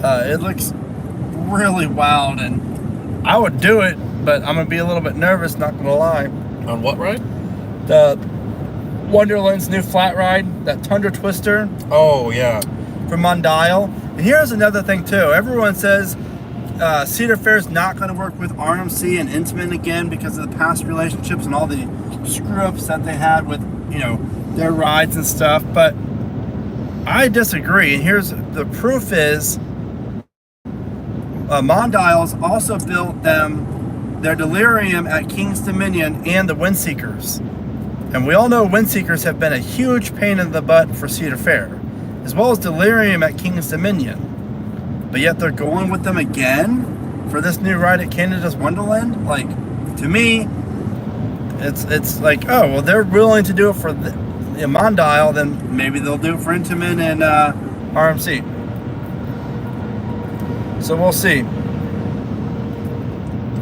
It looks really wild, and I would do it, but I'm gonna be a little bit nervous, not gonna lie. On what ride? The Wonderland's new flat ride, that Tundra Twister. Oh, yeah. From Mondial. And here's another thing too. Everyone says Cedar Fair's not going to work with RMC and Intamin again because of the past relationships and all the screw-ups that they had with, their rides and stuff. But I disagree. And here's the proof is Mondial's also built their Delirium at Kings Dominion and the Windseekers. And we all know Windseekers have been a huge pain in the butt for Cedar Fair, as well as Delirium at Kings Dominion. But yet they're going with them again for this new ride at Canada's Wonderland. To me, it's like, oh, well, they're willing to do it for Mondial, then maybe they'll do it for Intamin and RMC. So we'll see.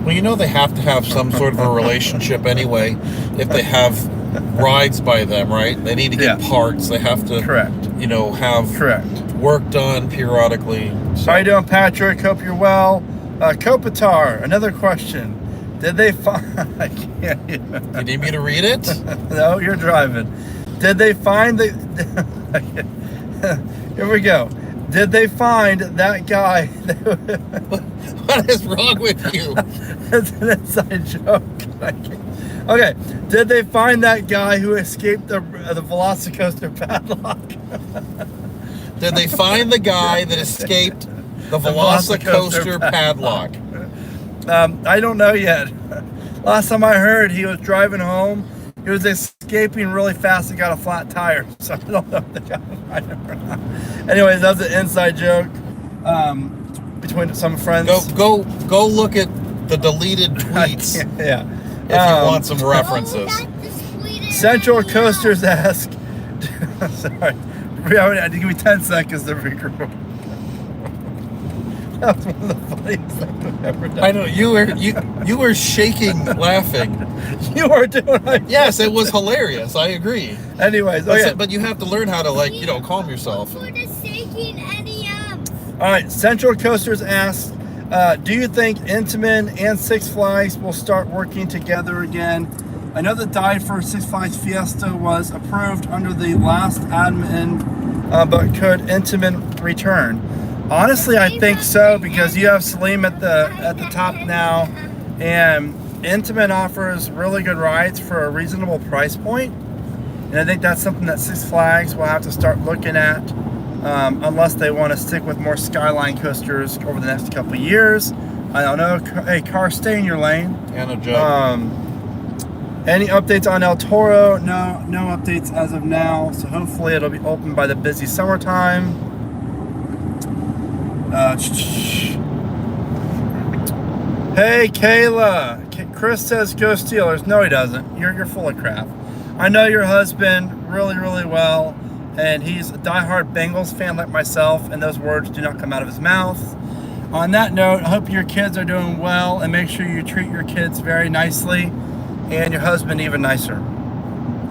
Well, they have to have some sort of a relationship anyway if they have rides by them, right? They need to get parts. They have to, have work done periodically. So. How you doing, Patrick? Hope you're well. Kopitar, another question. Did they find... You need me to read it? No, you're driving. Did they find the... Here we go. Did they find that guy? What is wrong with you? It's an inside joke. Okay. Did they find that guy who escaped the Velocicoaster padlock? Did they find the guy that escaped the Velocicoaster padlock? I don't know yet. Last time I heard, he was driving home. He was escaping really fast and got a flat tire. So I don't know if they got him right or not. Anyways, that was an inside joke between some friends. Go look at the deleted tweets. Yeah. If you want some references. Central Coasters ask. Sorry. Give me 10 seconds to regroup. That's one of the funniest things I've ever done. I know you were shaking laughing. You were doing it. Yes, it was hilarious. I agree. Anyways, But you have to learn how to calm yourself. For the shaking All right, Central Coasters asks, do you think Intamin and Six Flags will start working together again? I know the die for Six Flags Fiesta was approved under the last admin, but could Intamin return? Honestly, I think so, because you have Salim at the top now, and Intamin offers really good rides for a reasonable price point, and I think that's something that Six Flags will have to start looking at, unless they want to stick with more Skyline coasters over the next couple of years. I don't know. Hey, car, stay in your lane. And a joke. Any updates on El Toro? No updates as of now. So hopefully it'll be open by the busy summertime. Hey, Kayla. Chris says go Steelers. No, he doesn't. You're full of crap. I know your husband really, really well, and he's a diehard Bengals fan like myself, and those words do not come out of his mouth. On that note, I hope your kids are doing well, and make sure you treat your kids very nicely, and your husband even nicer.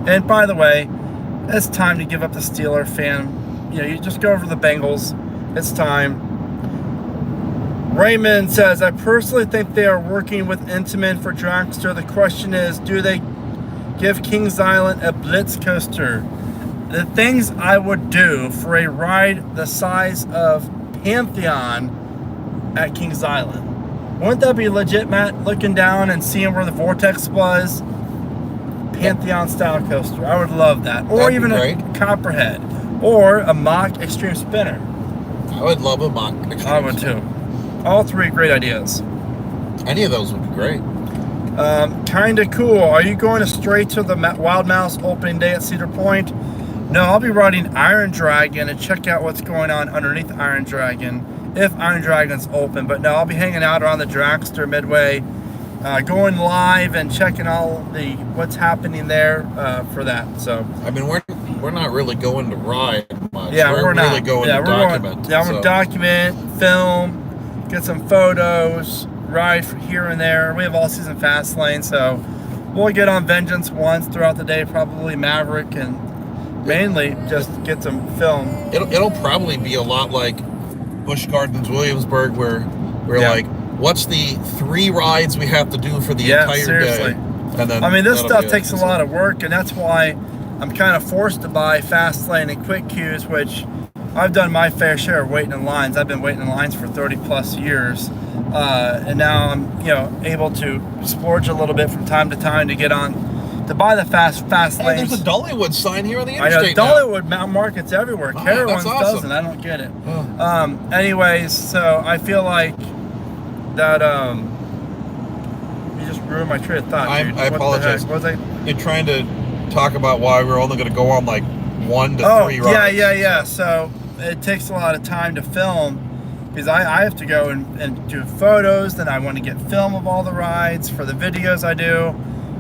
And by the way, it's time to give up the Steeler fan. You just go over the Bengals. It's time. Raymond says, I personally think they are working with Intamin for Dragster. The question is, do they give Kings Island a blitz coaster? The things I would do for a ride the size of Pantheon at Kings Island. Wouldn't that be legit, Matt? Looking down and seeing where the vortex was? Pantheon style coaster. I would love that. Or That'd even a Copperhead. Or a mock extreme spinner. I would love a mock extreme I would too. All three great ideas. Any of those would be great. Kind of cool. Are you going straight to the Wild Mouse opening day at Cedar Point? No, I'll be riding Iron Dragon and check out what's going on underneath Iron Dragon, if Iron Dragon's open. But no, I'll be hanging out around the Dragster Midway, going live and checking all what's happening there for that. So I mean, we're not really going to ride much. Yeah, we're not. Really going to document. We're going to document, film, get some photos, ride here and there. We have all season fast lane, so we'll get on Vengeance once throughout the day, probably Maverick, and mainly just get some film. It'll probably be a lot like Busch Gardens Williamsburg, where we're like, what's the 3 rides we have to do for the entire day? And then, I mean, this stuff takes a lot of work, and that's why I'm kind of forced to buy fast lane and quick queues, which I've done my fair share of waiting in lines. I've been waiting in lines for 30 plus years, and now I'm able to splurge a little bit from time to time to get on to buy the fast lanes. There's a Dollywood sign here on the interstate. I know Dollywood Mountain Market's everywhere. Carowinds doesn't. I don't get it. Anyways, so I feel like that you just ruined my train of thought. I apologize. What was I? You're trying to talk about why we're only going to go on like 1 to 3 rides. Yeah. So it takes a lot of time to film, because I have to go and do photos, then I want to get film of all the rides for the videos I do.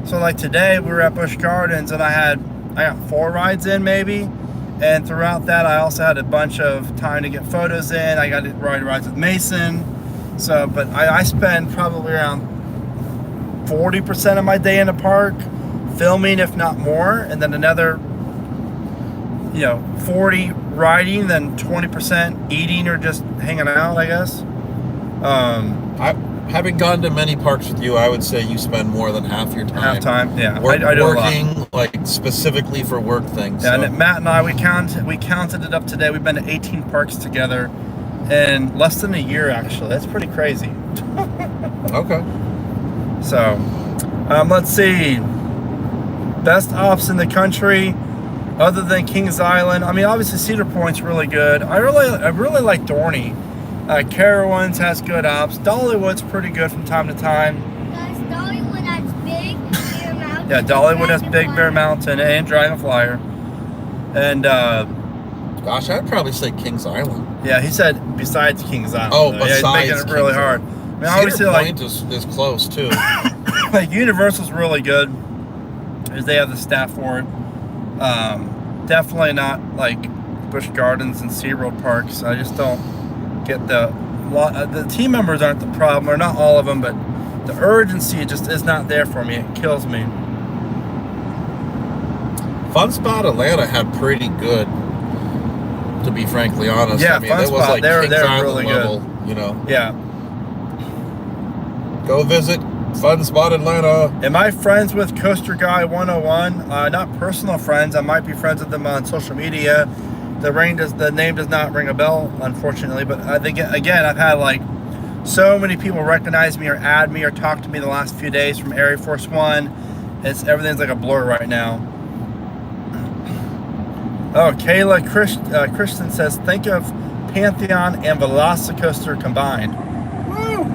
So like today we were at Busch Gardens, and I got 4 rides in maybe, and throughout that I also had a bunch of time to get photos in. I got to ride rides with Mason. So, but I spend probably around 40% of my day in the park filming, if not more, and then another 40 riding, then 20% eating or just hanging out, I guess. Having gone to many parks with you, I would say you spend more than half your time. Yeah. I do working like specifically for work things. Yeah, so. and Matt and I, we counted it up today. We've been to 18 parks together in less than a year, actually. That's pretty crazy. Okay. So, let's see. Best ops in the country, other than Kings Island. I mean, obviously Cedar Point's really good. I really like Dorney. Carowinds has good ops. Dollywood's pretty good from time to time. Dollywood has Big Bear Mountain. Yeah, Dollywood has Big Bear Mountain and Dragonflyer. And gosh, I'd probably say Kings Island. Yeah, he said besides Kings Island. Oh, though. besides, yeah, he's making it really hard. I mean, obviously, Cedar Point is close too. Like Universal's really good, because they have the staff for it. Definitely not like Busch Gardens and SeaWorld parks. I just don't get the the team members aren't the problem, or not all of them, but the urgency just is not there for me. It kills me. Fun Spot Atlanta had pretty good, to be frankly honest. Yeah, I mean, Fun it was Spot, like they're Kings Island really level, good. you know. Yeah. Go visit Fun Spot Atlanta. Am I friends with Coaster Guy 101? Not personal friends. I might be friends with them on social media. The name does not ring a bell, unfortunately. But I think, again, I've had like so many people recognize me or add me or talk to me the last few days from Area Force One. Everything's like a blur right now. Oh, Kayla Christian says, think of Pantheon and Velocicoaster combined. Woo!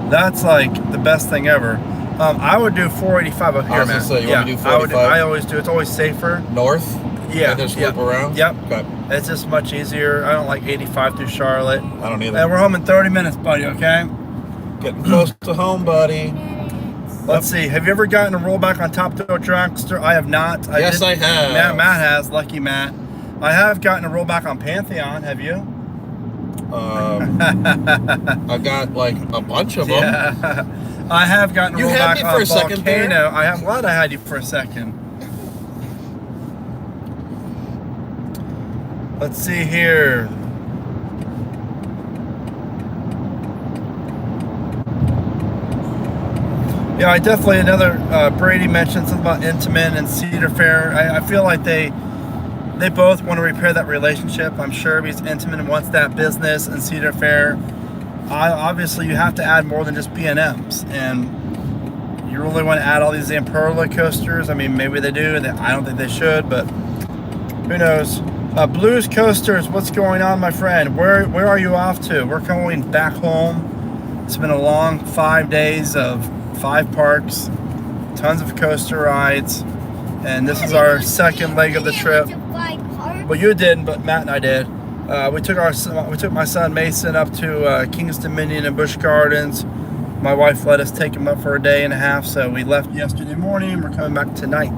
That's like the best thing ever. I would do 485 up here, I was man. gonna say, you want to do 485? I always do. It's always safer. North? Yeah. And just loop around? Yep. Okay. It's just much easier. I don't like 85 through Charlotte. I don't either. And we're home in 30 minutes, buddy, okay? Getting close to home, buddy. Let's see. Have you ever gotten a rollback on Top Thrill Dragster? I have not. I have. Matt has. Lucky Matt. I have gotten a rollback on Pantheon. Have you? I've got like a bunch of them. Yeah. I have gotten a You had rollback me for on a second there. Volcano. I'm glad I had you for a second. Let's see here. Yeah, I definitely, another, Brady mentioned something about Intamin and Cedar Fair. I feel like they both want to repair that relationship, I'm sure, because Intamin wants that business, and Cedar Fair, obviously you have to add more than just B&Ms, and you really want to add all these Zamperla coasters. I mean, maybe they do, I don't think they should, but who knows. Blues Coasters, what's going on, my friend? Where are you off to? We're going back home. It's been a long 5 days of 5 parks, tons of coaster rides, and this is our second leg of the trip. Well, you didn't, but Matt and I did. We took my son Mason up to Kings Dominion and Busch Gardens. My wife let us take him up for a day and a half, so we left yesterday morning. We're coming back tonight,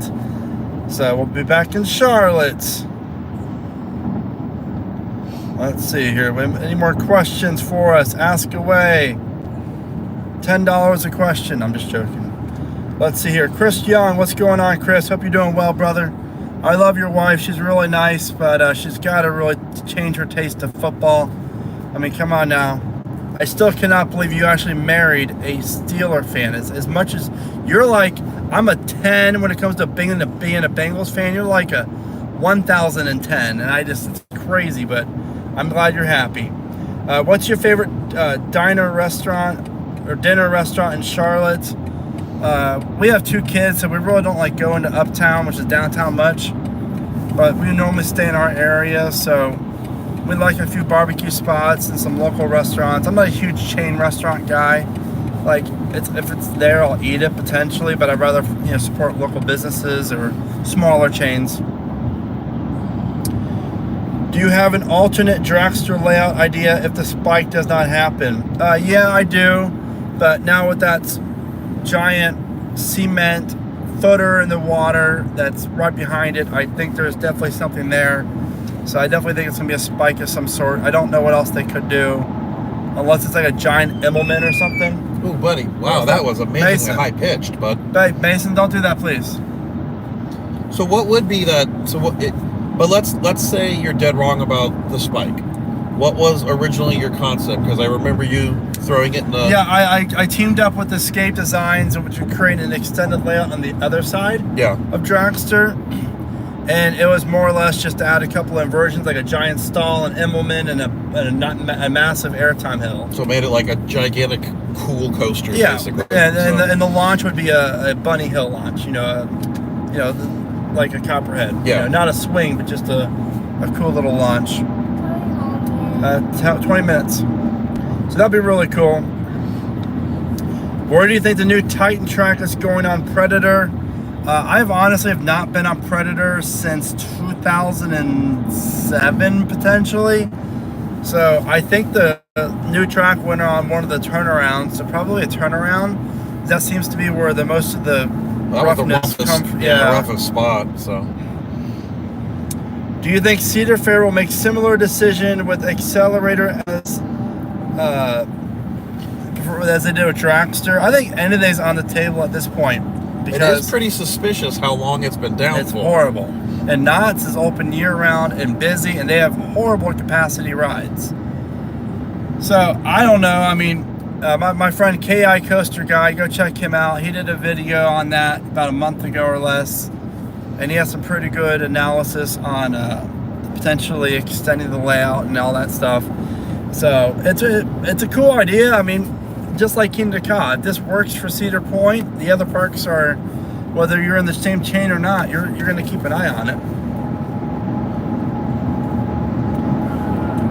so we'll be back in Charlotte. Let's see here. Any more questions for us? Ask away. $10 a question. I'm just joking. Let's see here. Chris Young, what's going on, Chris? Hope you're doing well, brother. I love your wife. She's really nice, but she's got to really change her taste of football. I mean, come on now. I still cannot believe you actually married a Steeler fan. As much as you're like, I'm a 10 when it comes to being a Bengals fan. You're like a 1,010, and it's crazy, but I'm glad you're happy. What's your favorite dinner restaurant in Charlotte? We have 2 kids, so we really don't like going to Uptown, which is downtown, much. But we normally stay in our area, so we like a few barbecue spots and some local restaurants. I'm not a huge chain restaurant guy. Like, if it's there, I'll eat it potentially, but I'd rather support local businesses or smaller chains. Do you have an alternate dragster layout idea if the spike does not happen? Yeah, I do. But now with that giant cement footer in the water that's right behind it, I think there's definitely something there. So I definitely think it's going to be a spike of some sort. I don't know what else they could do. Unless it's like a giant Immelman or something. Oh, buddy. Wow, that was amazingly high-pitched, bud. Hey, Mason, don't do that, please. So what would be that? But let's say you're dead wrong about the spike. What was originally your concept? Because I remember you throwing it in the... Yeah, I teamed up with Escape Designs, which would create an extended layout on the other side of Dragster. And it was more or less just to add a couple of inversions, like a giant stall, an Immelman, and a massive airtime hill. So it made it like a gigantic, cool coaster, basically. And the launch would be a bunny hill launch, like a Copperhead. Yeah. Not a swing, but just a cool little launch. 20 minutes. So that'd be really cool. Where do you think the new Titan track is going on Predator? I've honestly have not been on Predator since 2007, potentially. So I think the new track went on one of the turnarounds. So probably a turnaround. That seems to be where the most of the roughness comes from. Yeah, the roughest spot. So. Do you think Cedar Fair will make similar decision with accelerator as as they do with Dragster. I think anything's on the table at this point. It Because is pretty suspicious how long it's been down it's for. horrible. And Knott's is open year-round and busy, and they have horrible capacity rides. So, I don't know. I mean, my friend K.I. Coaster Guy, go check him out. He did a video on that about a month ago or less. And he has some pretty good analysis on potentially extending the layout and all that stuff. So, it's a cool idea. I mean, just like Kingda Ka, if this works for Cedar Point, the other parks are, whether you're in the same chain or not, you're going to keep an eye on it.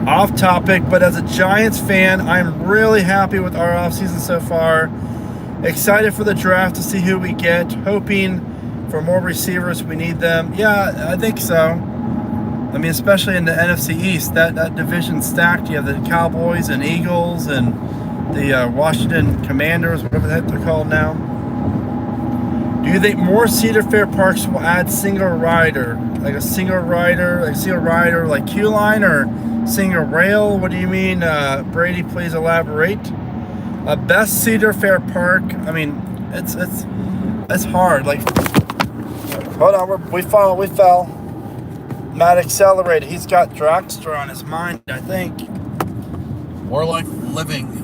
Off topic, but as a Giants fan, I'm really happy with our offseason so far. Excited for the draft to see who we get. Hoping for more receivers. We need them. Yeah, I think so. I mean, especially in the NFC East, that division's stacked. You have the Cowboys and Eagles and the Washington Commanders, whatever the heck they're called now. Do you think more Cedar Fair parks will add single rider? Like a single rider like Q-Line or single rail? What do you mean? Brady, please elaborate. Best Cedar Fair park? I mean, it's hard. Like, hold on, we fell. Matt accelerated. He's got Dragster on his mind, I think. More like living.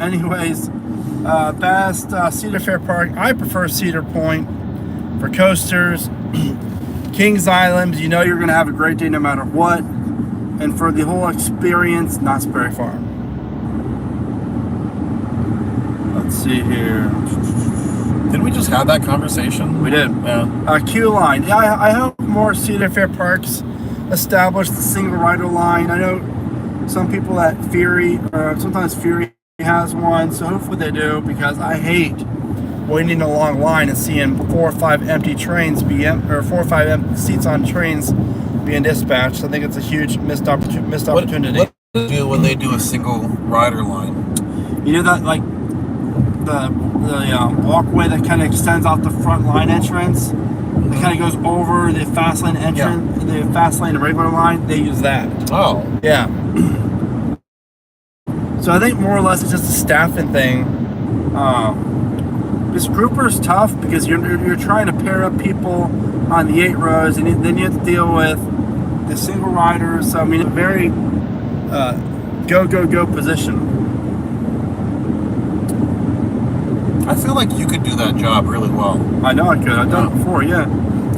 Anyways, best Cedar Fair park. I prefer Cedar Point for coasters. Kings Island, you know you're going to have a great day no matter what. And for the whole experience, Knott's Berry Farm. Let's see here. Didn't we just have that conversation? We did. Yeah. Q-Line. Yeah, I hope more Cedar Fair parks establish the single rider line. I know some people at Fury, or sometimes Fury has one, so hopefully they do, because I hate waiting in a long line and seeing 4 or 5 empty trains or 4 or 5 empty seats on trains being dispatched. I think it's a huge missed opportunity. What do they do when they do a single rider line? You know that, like, the walkway that kind of extends out the front line entrance? It kind of goes over the fast lane entrance, the fast lane and regular line. They use that. Oh. Yeah. So I think more or less it's just a staffing thing. This grouper is tough because you're trying to pair up people on the 8 rows, and then you have to deal with the single riders. So I mean, a very go position. I feel like you could do that job really well. I know I could. I've done it before. Yeah.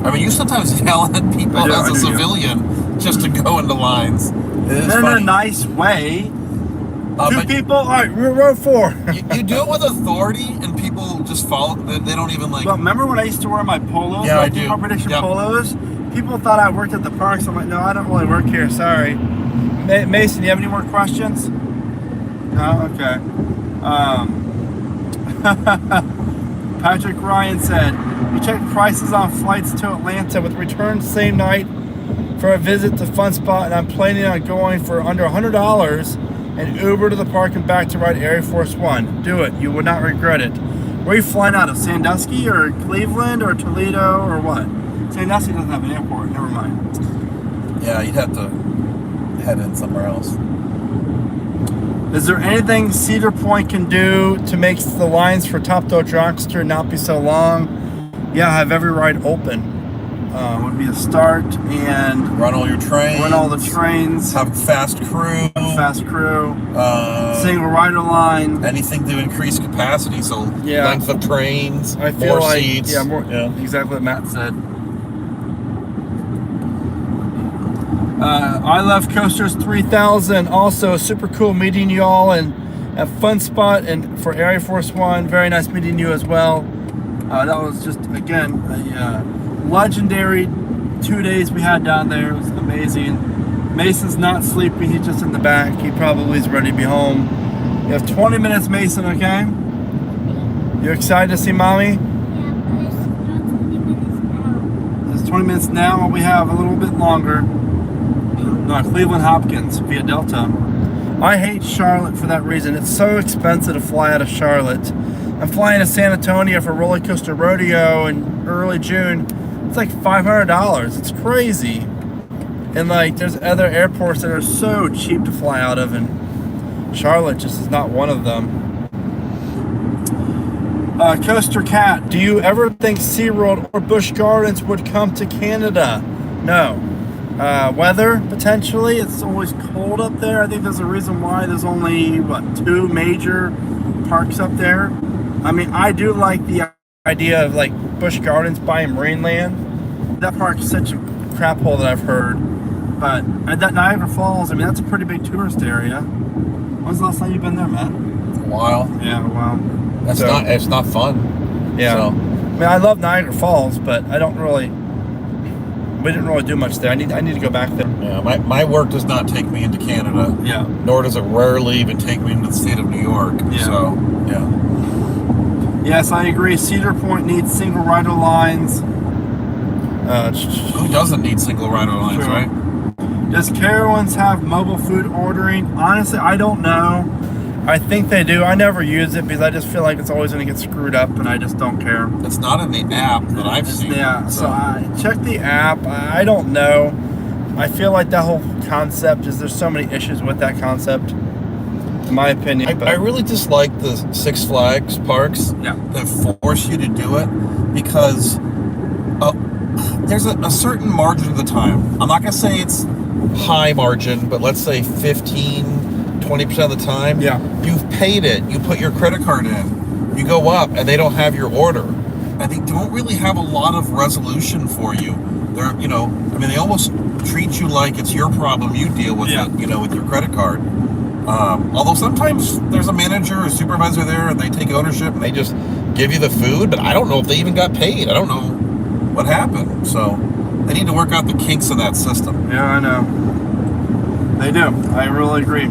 I mean, you sometimes yell at people as a civilian just to go into lines. In a nice way. 2 people? All right, we're row 4. you do it with authority, and people just follow. They don't even like. Well, remember when I used to wear my polos? Yeah, my I do. Prediction polos? People thought I worked at the parks. I'm like, no, I don't really work here. Sorry. Mason, you have any more questions? No? Okay. Patrick Ryan said, we checked prices on flights to Atlanta with return same night for a visit to Fun Spot, and I'm planning on going for under $100 and Uber to the park and back to ride Air Force One. Do it. You would not regret it. Where are you flying out of? Sandusky or Cleveland or Toledo or what? Sandusky doesn't have an airport. Never mind. Yeah, you'd have to head in somewhere else. Is there anything Cedar Point can do to make the lines for Top Doe Dragster not be so long? Yeah, have every ride open. Would be a start, and run all your trains. Run all the trains. Have fast crew. Single rider line. Anything to increase capacity, so length of trains, I feel more like, seats. Exactly what Matt said. I Love Coasters 3000, also super cool meeting you all, and a Fun Spot and for Air Force One. Very nice meeting you as well. That was just, again, a legendary 2 days we had down there. It was amazing. Mason's not sleeping, he's just in the back. He probably is ready to be home. You have 20 minutes, Mason, okay? You excited to see Mommy? Yeah, but it's not 20 minutes now. It's 20 minutes now, we have a little bit longer. No, Cleveland Hopkins via Delta. I hate Charlotte for that reason. It's so expensive to fly out of Charlotte. I'm flying to San Antonio for Roller Coaster Rodeo in early June. It's like $500. It's crazy. And like, there's other airports that are so cheap to fly out of, and Charlotte just is not one of them. Coaster Cat, do you ever think SeaWorld or Busch Gardens would come to Canada? No. Weather, potentially. It's always cold up there. I think there's a reason why there's only, 2 major parks up there. I mean, I do like the idea of, like, Busch Gardens buying Marineland. That park's such a crap hole that I've heard. But that Niagara Falls, I mean, that's a pretty big tourist area. When's the last time you've been there, Matt? A while. Yeah, a while. It's not fun. Yeah. So. I mean, I love Niagara Falls, but I don't really. We didn't really do much there. I need to go back there. Yeah, my work does not take me into Canada. Yeah. Nor does it rarely even take me into the state of New York. Yeah. So, yeah. Yes, I agree. Cedar Point needs single rider lines. Who doesn't need single rider lines, Sure. right? Does Carowinds have mobile food ordering? Honestly, I don't know. I think they do. I never use it because I just feel like it's always going to get screwed up, and I just don't care. It's not in the app that I've seen. Yeah, so I check the app. I don't know. I feel like that whole concept there's so many issues with that concept, in my opinion. I really dislike the Six Flags parks that force you to do it because there's a certain margin of the time. I'm not going to say it's high margin, but let's say 15-20% of the time, you've paid it, you put your credit card in, you go up, and they don't have your order, and they don't really have a lot of resolution for you. They're, they almost treat you like it's your problem, you deal with it, with your credit card. Although sometimes there's a manager or supervisor there, and they take ownership, and they just give you the food, but I don't know if they even got paid. I don't know what happened, so they need to work out the kinks in that system. Yeah, I know. They do. I really agree.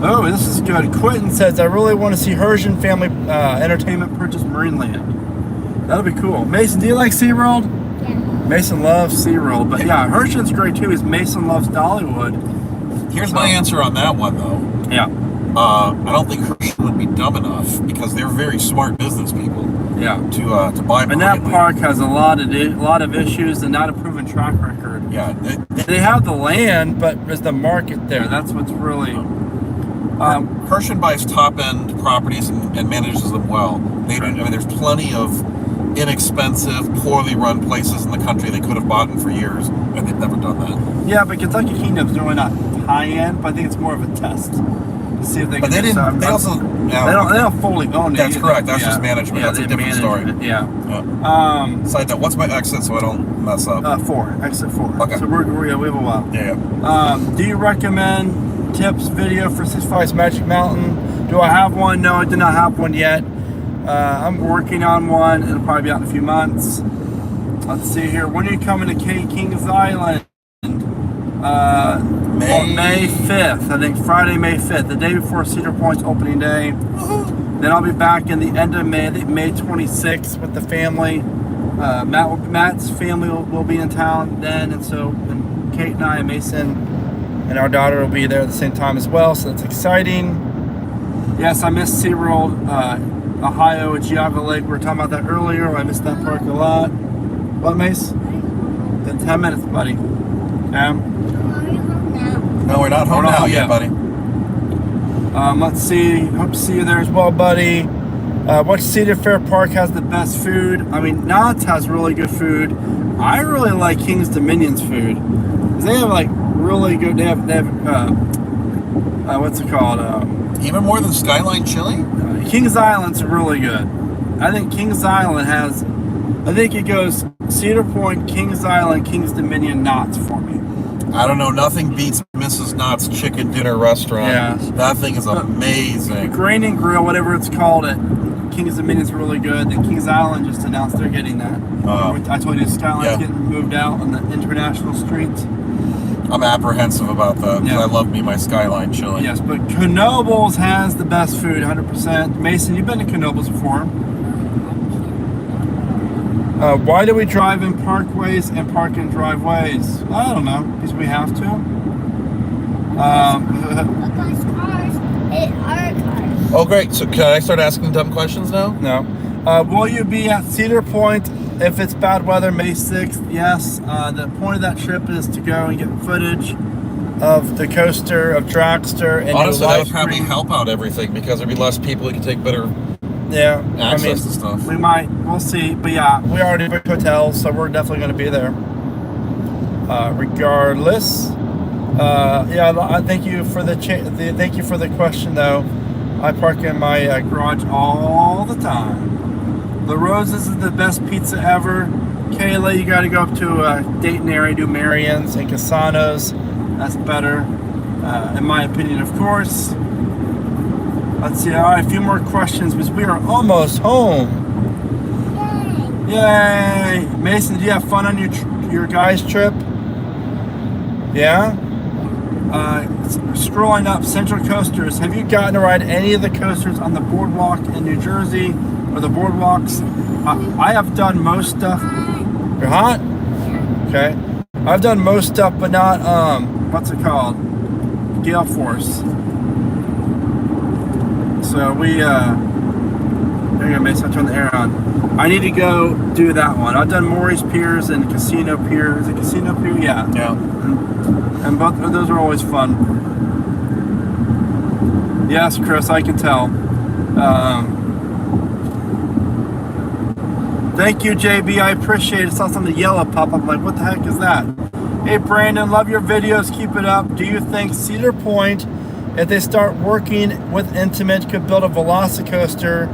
Oh, this is good. Quentin says, I really want to see Hershon Family Entertainment purchase Marineland. That'll be cool. Mason, do you like SeaWorld? Yeah. Mason loves SeaWorld. But yeah, Hershon's great too, because Mason loves Dollywood. Here's my answer on that one, though. Yeah. I don't think Hershon would be dumb enough, because they're very smart business people. Yeah. To buy. And that park has a lot of issues and not a proven track record. Yeah. They have the land, but is the market there? That's what's really. Hershon buys top-end properties and manages them well. There's plenty of inexpensive, poorly run places in the country they could have bought in for years, and they've never done that. Yeah, but Kentucky Kingdom's really not high-end, but I think it's more of a test to see if they can. But they didn't. They also. They don't fully own it. That's correct. That's just management. That's a different story. Yeah. Side note, what's my exit so I don't mess up? Exit 4. Okay. So we have a while. Yeah. Do you recommend tips video for Six Flags Magic Mountain? Do I have one? No, I do not have one yet. I'm working on one. It'll probably be out in a few months. Let's see here. When are you coming to Kings Island? May 5th. I think Friday, May 5th, the day before Cedar Point's opening day. Then I'll be back in the end of May, I think May 26th with the family. Matt's family will be in town then, and Kate and I and Mason and our daughter will be there at the same time as well, so that's exciting. Yes, I missed SeaWorld, Ohio at Geauga Lake. We were talking about that earlier. I missed that park a lot. What, Mace? In 10 minutes, buddy. No, we're not home now yet, buddy. Let's see. Hope to see you there as well, buddy. Which Cedar Fair Park has the best food? I mean, Knott's has really good food. I really like Kings Dominion's food. They have like really good. They have what's it called? Even more than Skyline Chili? Kings Island's really good. I think Kings Island has. I think it goes Cedar Point, Kings Island, Kings Dominion, Knott's for me. I don't know. Nothing beats Mrs. Knott's Chicken Dinner Restaurant. Yeah. That thing is amazing. Grain and Grill, whatever it's called, at Kings Dominion's really good. Then Kings Island just announced they're getting that. I told you Skyline's getting moved out on the international streets. I'm apprehensive about that. Yeah. I love me my Skyline Chili. Yes, but Knoebels has the best food, 100%. Mason, you've been to Knoebels before. Why do we drive in parkways and park in driveways? I don't know, because we have to. Because cars hit our cars. Oh, great. So can I start asking dumb questions now? No. Will you be at Cedar Point if it's bad weather May 6th? Yes. The point of that trip is to go and get footage of the coaster, of Dragster, and honestly, do a that live would probably stream. help out everything because there'd be less people who can take better access to stuff. We'll see. But yeah, we already booked hotels, so we're definitely going to be there. Regardless, I thank you for thank you for the question though. I park in my garage all the time. The Roses is the best pizza ever. Kayla, you got to go up to Dayton area, do Marion's and Casano's. That's better, in my opinion, of course. Let's see. All right, a few more questions because we are almost home. Yay! Mason, did you have fun on your guys' trip? Yeah? Scrolling up, Central Coasters. Have you gotten to ride any of the coasters on the boardwalk in New Jersey or the boardwalks? I have done most stuff. You're hot? Okay. I've done most stuff, but not, what's it called? Gale Force. So there you go, Mason, I'll turn the air on. I need to go do that one. I've done Maury's Piers and Casino Pier. Is it Casino Pier? Yeah. Yeah. And both of those are always fun. Yes, Chris, I can tell. Thank you, JB. I appreciate it. I saw something yellow pop up. I'm like, what the heck is that? Hey, Brandon, love your videos. Keep it up. Do you think Cedar Point, if they start working with Intimate, could build a Velocicoaster?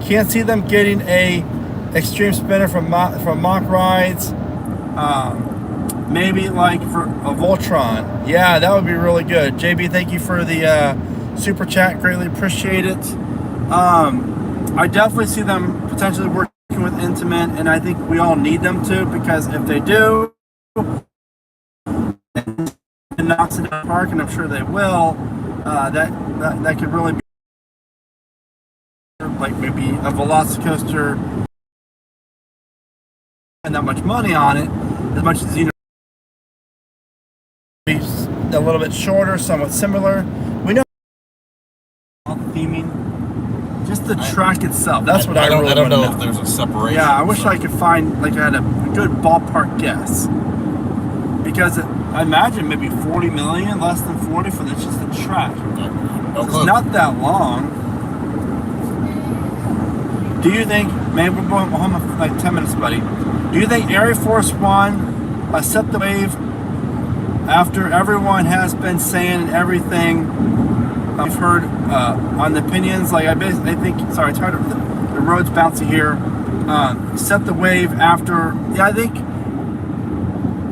Can't see them getting a extreme spinner from Mock Rides. Maybe like for a Voltron. Yeah, that would be really good. JB, thank you for the super chat. Greatly appreciate it. I definitely see them potentially working with Intimate, and I think we all need them to, because if they do, it knocks it out of the park, and I'm sure they will. That could really be like maybe a Velocicoaster and not much money on it, as much as a little bit shorter, somewhat similar. We know all the theming, just the track itself. That's what I really don't know want if to know. there's a separation. Yeah, I wish I could find, like, I had a good ballpark guess, because I imagine maybe 40 million, less than 40 for just the track. It's not that long. Do you think, man, we're going home in like 10 minutes, buddy. Do you think Air Force One set the wave after everyone has been saying everything I've heard on the opinions? Like, I think, sorry, it's hard to, the road's bouncy here. Set the wave after, I think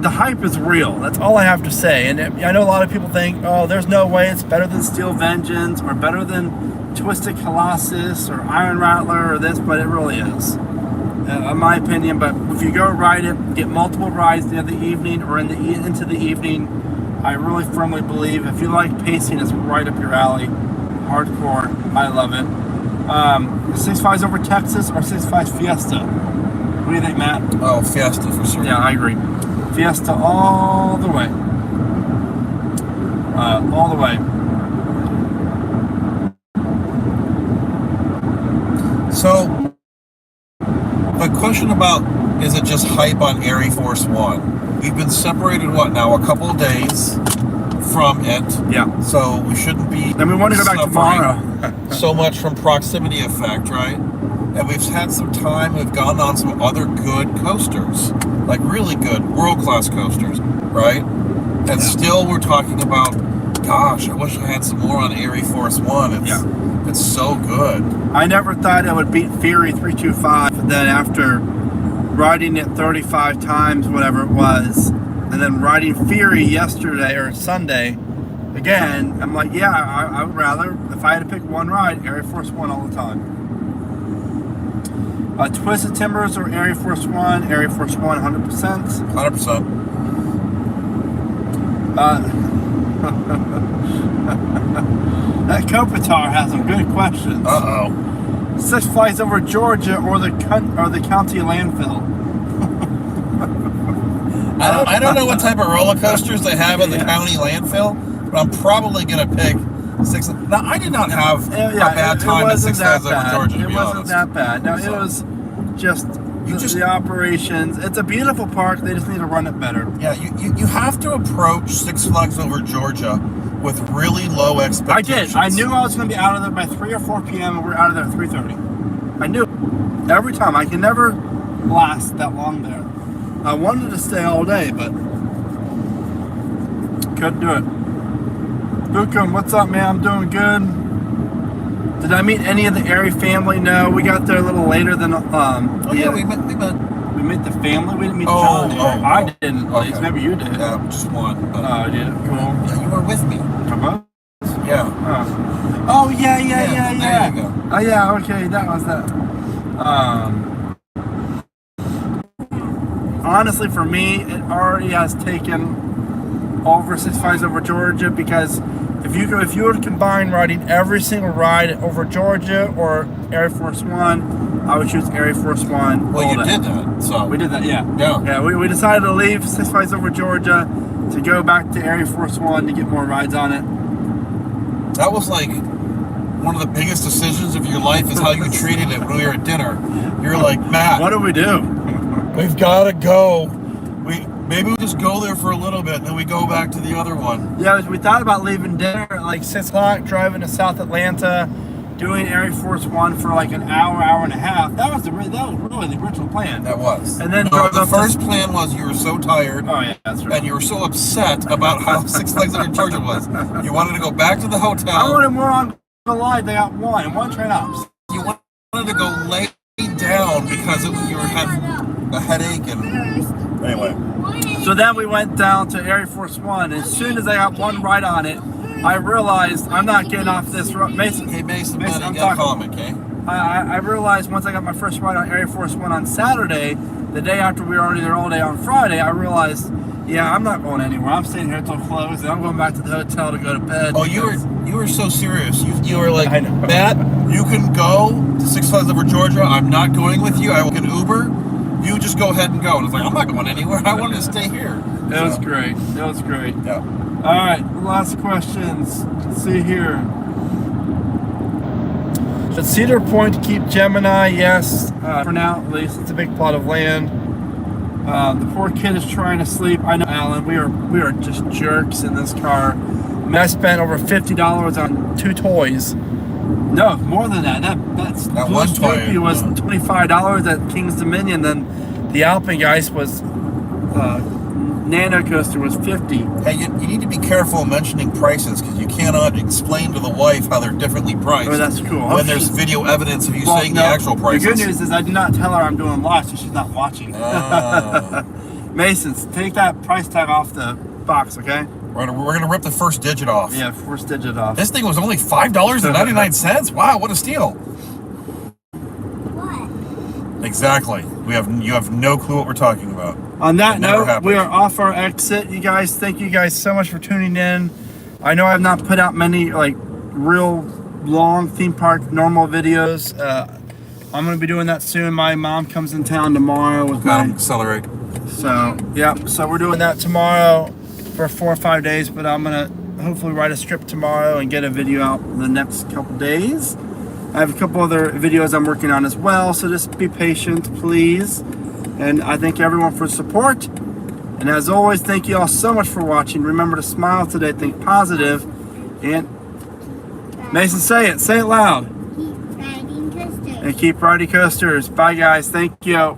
the hype is real. That's all I have to say. And I know a lot of people think, oh, there's no way it's better than Steel Vengeance or better than Twisted Colossus or Iron Rattler or this, but it really is, in my opinion. But if you go ride it, get multiple rides the other evening or into the evening, I really firmly believe if you like pacing, it's right up your alley. Hardcore. I love it. 6 Flags Over Texas or 6 Flags Fiesta? What do you think, Matt? Oh, Fiesta for sure. Yeah, I agree. Fiesta all the way. All the way. So, the question about, is it just hype on Air Force One? We've been separated, what now, a couple of days from it. Yeah. So we shouldn't be. And we want to go back tomorrow. So much from proximity effect, right? And we've had some time. We've gone on some other good coasters, like really good world-class coasters, right? And still, we're talking about, gosh, I wish I had some more on Air Force One. It's so good. I never thought I would beat Fury 325. Then after riding it 35 times, whatever it was, and then riding Fury yesterday or Sunday again, I'm like, yeah, I would rather, if I had to pick one ride, Air Force One all the time. Twisted Timbers or Air Force One? Air Force One, 100%. 100%. That Kopitar has some good questions. Uh-oh. 6 Flags Over Georgia or the county landfill? I don't know what type of roller coasters they have in the county landfill, but I'm probably going to pick 6. Now, I did not have a bad time at 6 Flags Over Georgia, to be honest. It wasn't that bad. No, it was just the operations. It's a beautiful park. They just need to run it better. Yeah, you have to approach Six Flags Over Georgia with really low I expectations. did. I knew I was going to be out of there by 3 or 4 p.m. and we're out of there at 3:30. I knew every time. I can never last that long there. I wanted to stay all day, but couldn't do it. Bukum, what's up, man? I'm doing good. Did I meet any of the Airy family? No, we got there a little later than. We met. We met the family. We didn't meet John. I didn't. At least. Maybe you did. Yeah, just one. But, I did. Cool. Yeah, you were with me. Come on. Yeah. Oh yeah. There you go. Oh yeah. Okay, that was that. Honestly, for me, it already has taken over 6 Flags Over Georgia, because if you were to combine riding every single ride over Georgia or Air Force One, I would choose Air Force One. Well, you did that, so We did that, yeah. Yeah. We decided to leave 6 Flags Over Georgia to go back to Air Force One to get more rides on it. That was like one of the biggest decisions of your life is how you treated it when we were at dinner. You're like, Matt, What do we do? we've got to go. Maybe we just go there for a little bit, and then we go back to the other one. Yeah, we thought about leaving dinner at like 6 o'clock, driving to South Atlanta, doing Air Force One for like an hour, hour and a half. That was really the original plan. That was. And then the first plan was you were so tired. Oh yeah, that's right. And you were so upset about how Six Flags Over Georgia was. You wanted to go back to the hotel. I wanted more on the line. They got one train ups. You wanted to go lay down because you were having a headache and anyway. So then we went down to Air Force One. As soon as I got one ride on it, I realized I'm not getting off this road. Mason, Hey Mason, Mason, buddy, I'm you gotta talking. call him, okay? I realized once I got my first ride on Air Force One on Saturday, the day after we were already there all day on Friday, I realized, yeah, I'm not going anywhere. I'm staying here till close, and I'm going back to the hotel to go to bed. Oh, you were so serious. You were like, I know. Matt, you can go to Six Flags Over Georgia. I'm not going with you. I will get an Uber. You just go ahead and go. And I was like, I'm not going anywhere. I wanted to stay here. It was great. It was great. Yeah. All right, last questions. Let's see here. Should Cedar Point keep Gemini? Yes, for now at least. It's a big plot of land. The poor kid is trying to sleep. I know, Alan. We are just jerks in this car. I mean, I spent over $50 on 2 toys. No, more than that. That one toy was $25 at Kings Dominion. Then the Alpengeist was Nano Coaster was $50. Hey, you need to be careful mentioning prices because you cannot explain to the wife how they're differently priced. Oh, that's cool. When there's video evidence of you saying the actual prices. The good news is I did not tell her I'm doing live, so she's not watching. Masons, take that price tag off the box, okay? We're gonna rip the first digit off. Yeah, first digit off. This thing was only $5.99. Wow, what a steal! What? Exactly. You have no clue what we're talking about. On that note, happened. we are off our exit. You guys, thank you guys so much for tuning in. I know I've not put out many like real long theme park normal videos. I'm gonna be doing that soon. My mom comes in town tomorrow with my. Accelerate. So yeah, so we're doing that tomorrow for 4 or 5 days. But I'm gonna hopefully write a strip tomorrow and get a video out in the next couple days. I have a couple other videos I'm working on as well, so just be patient, please. And I thank everyone for support. And as always, thank you all so much for watching. Remember to smile today, think positive, and Mason, say it loud. Keep riding coasters. And keep riding coasters. Bye, guys. Thank you.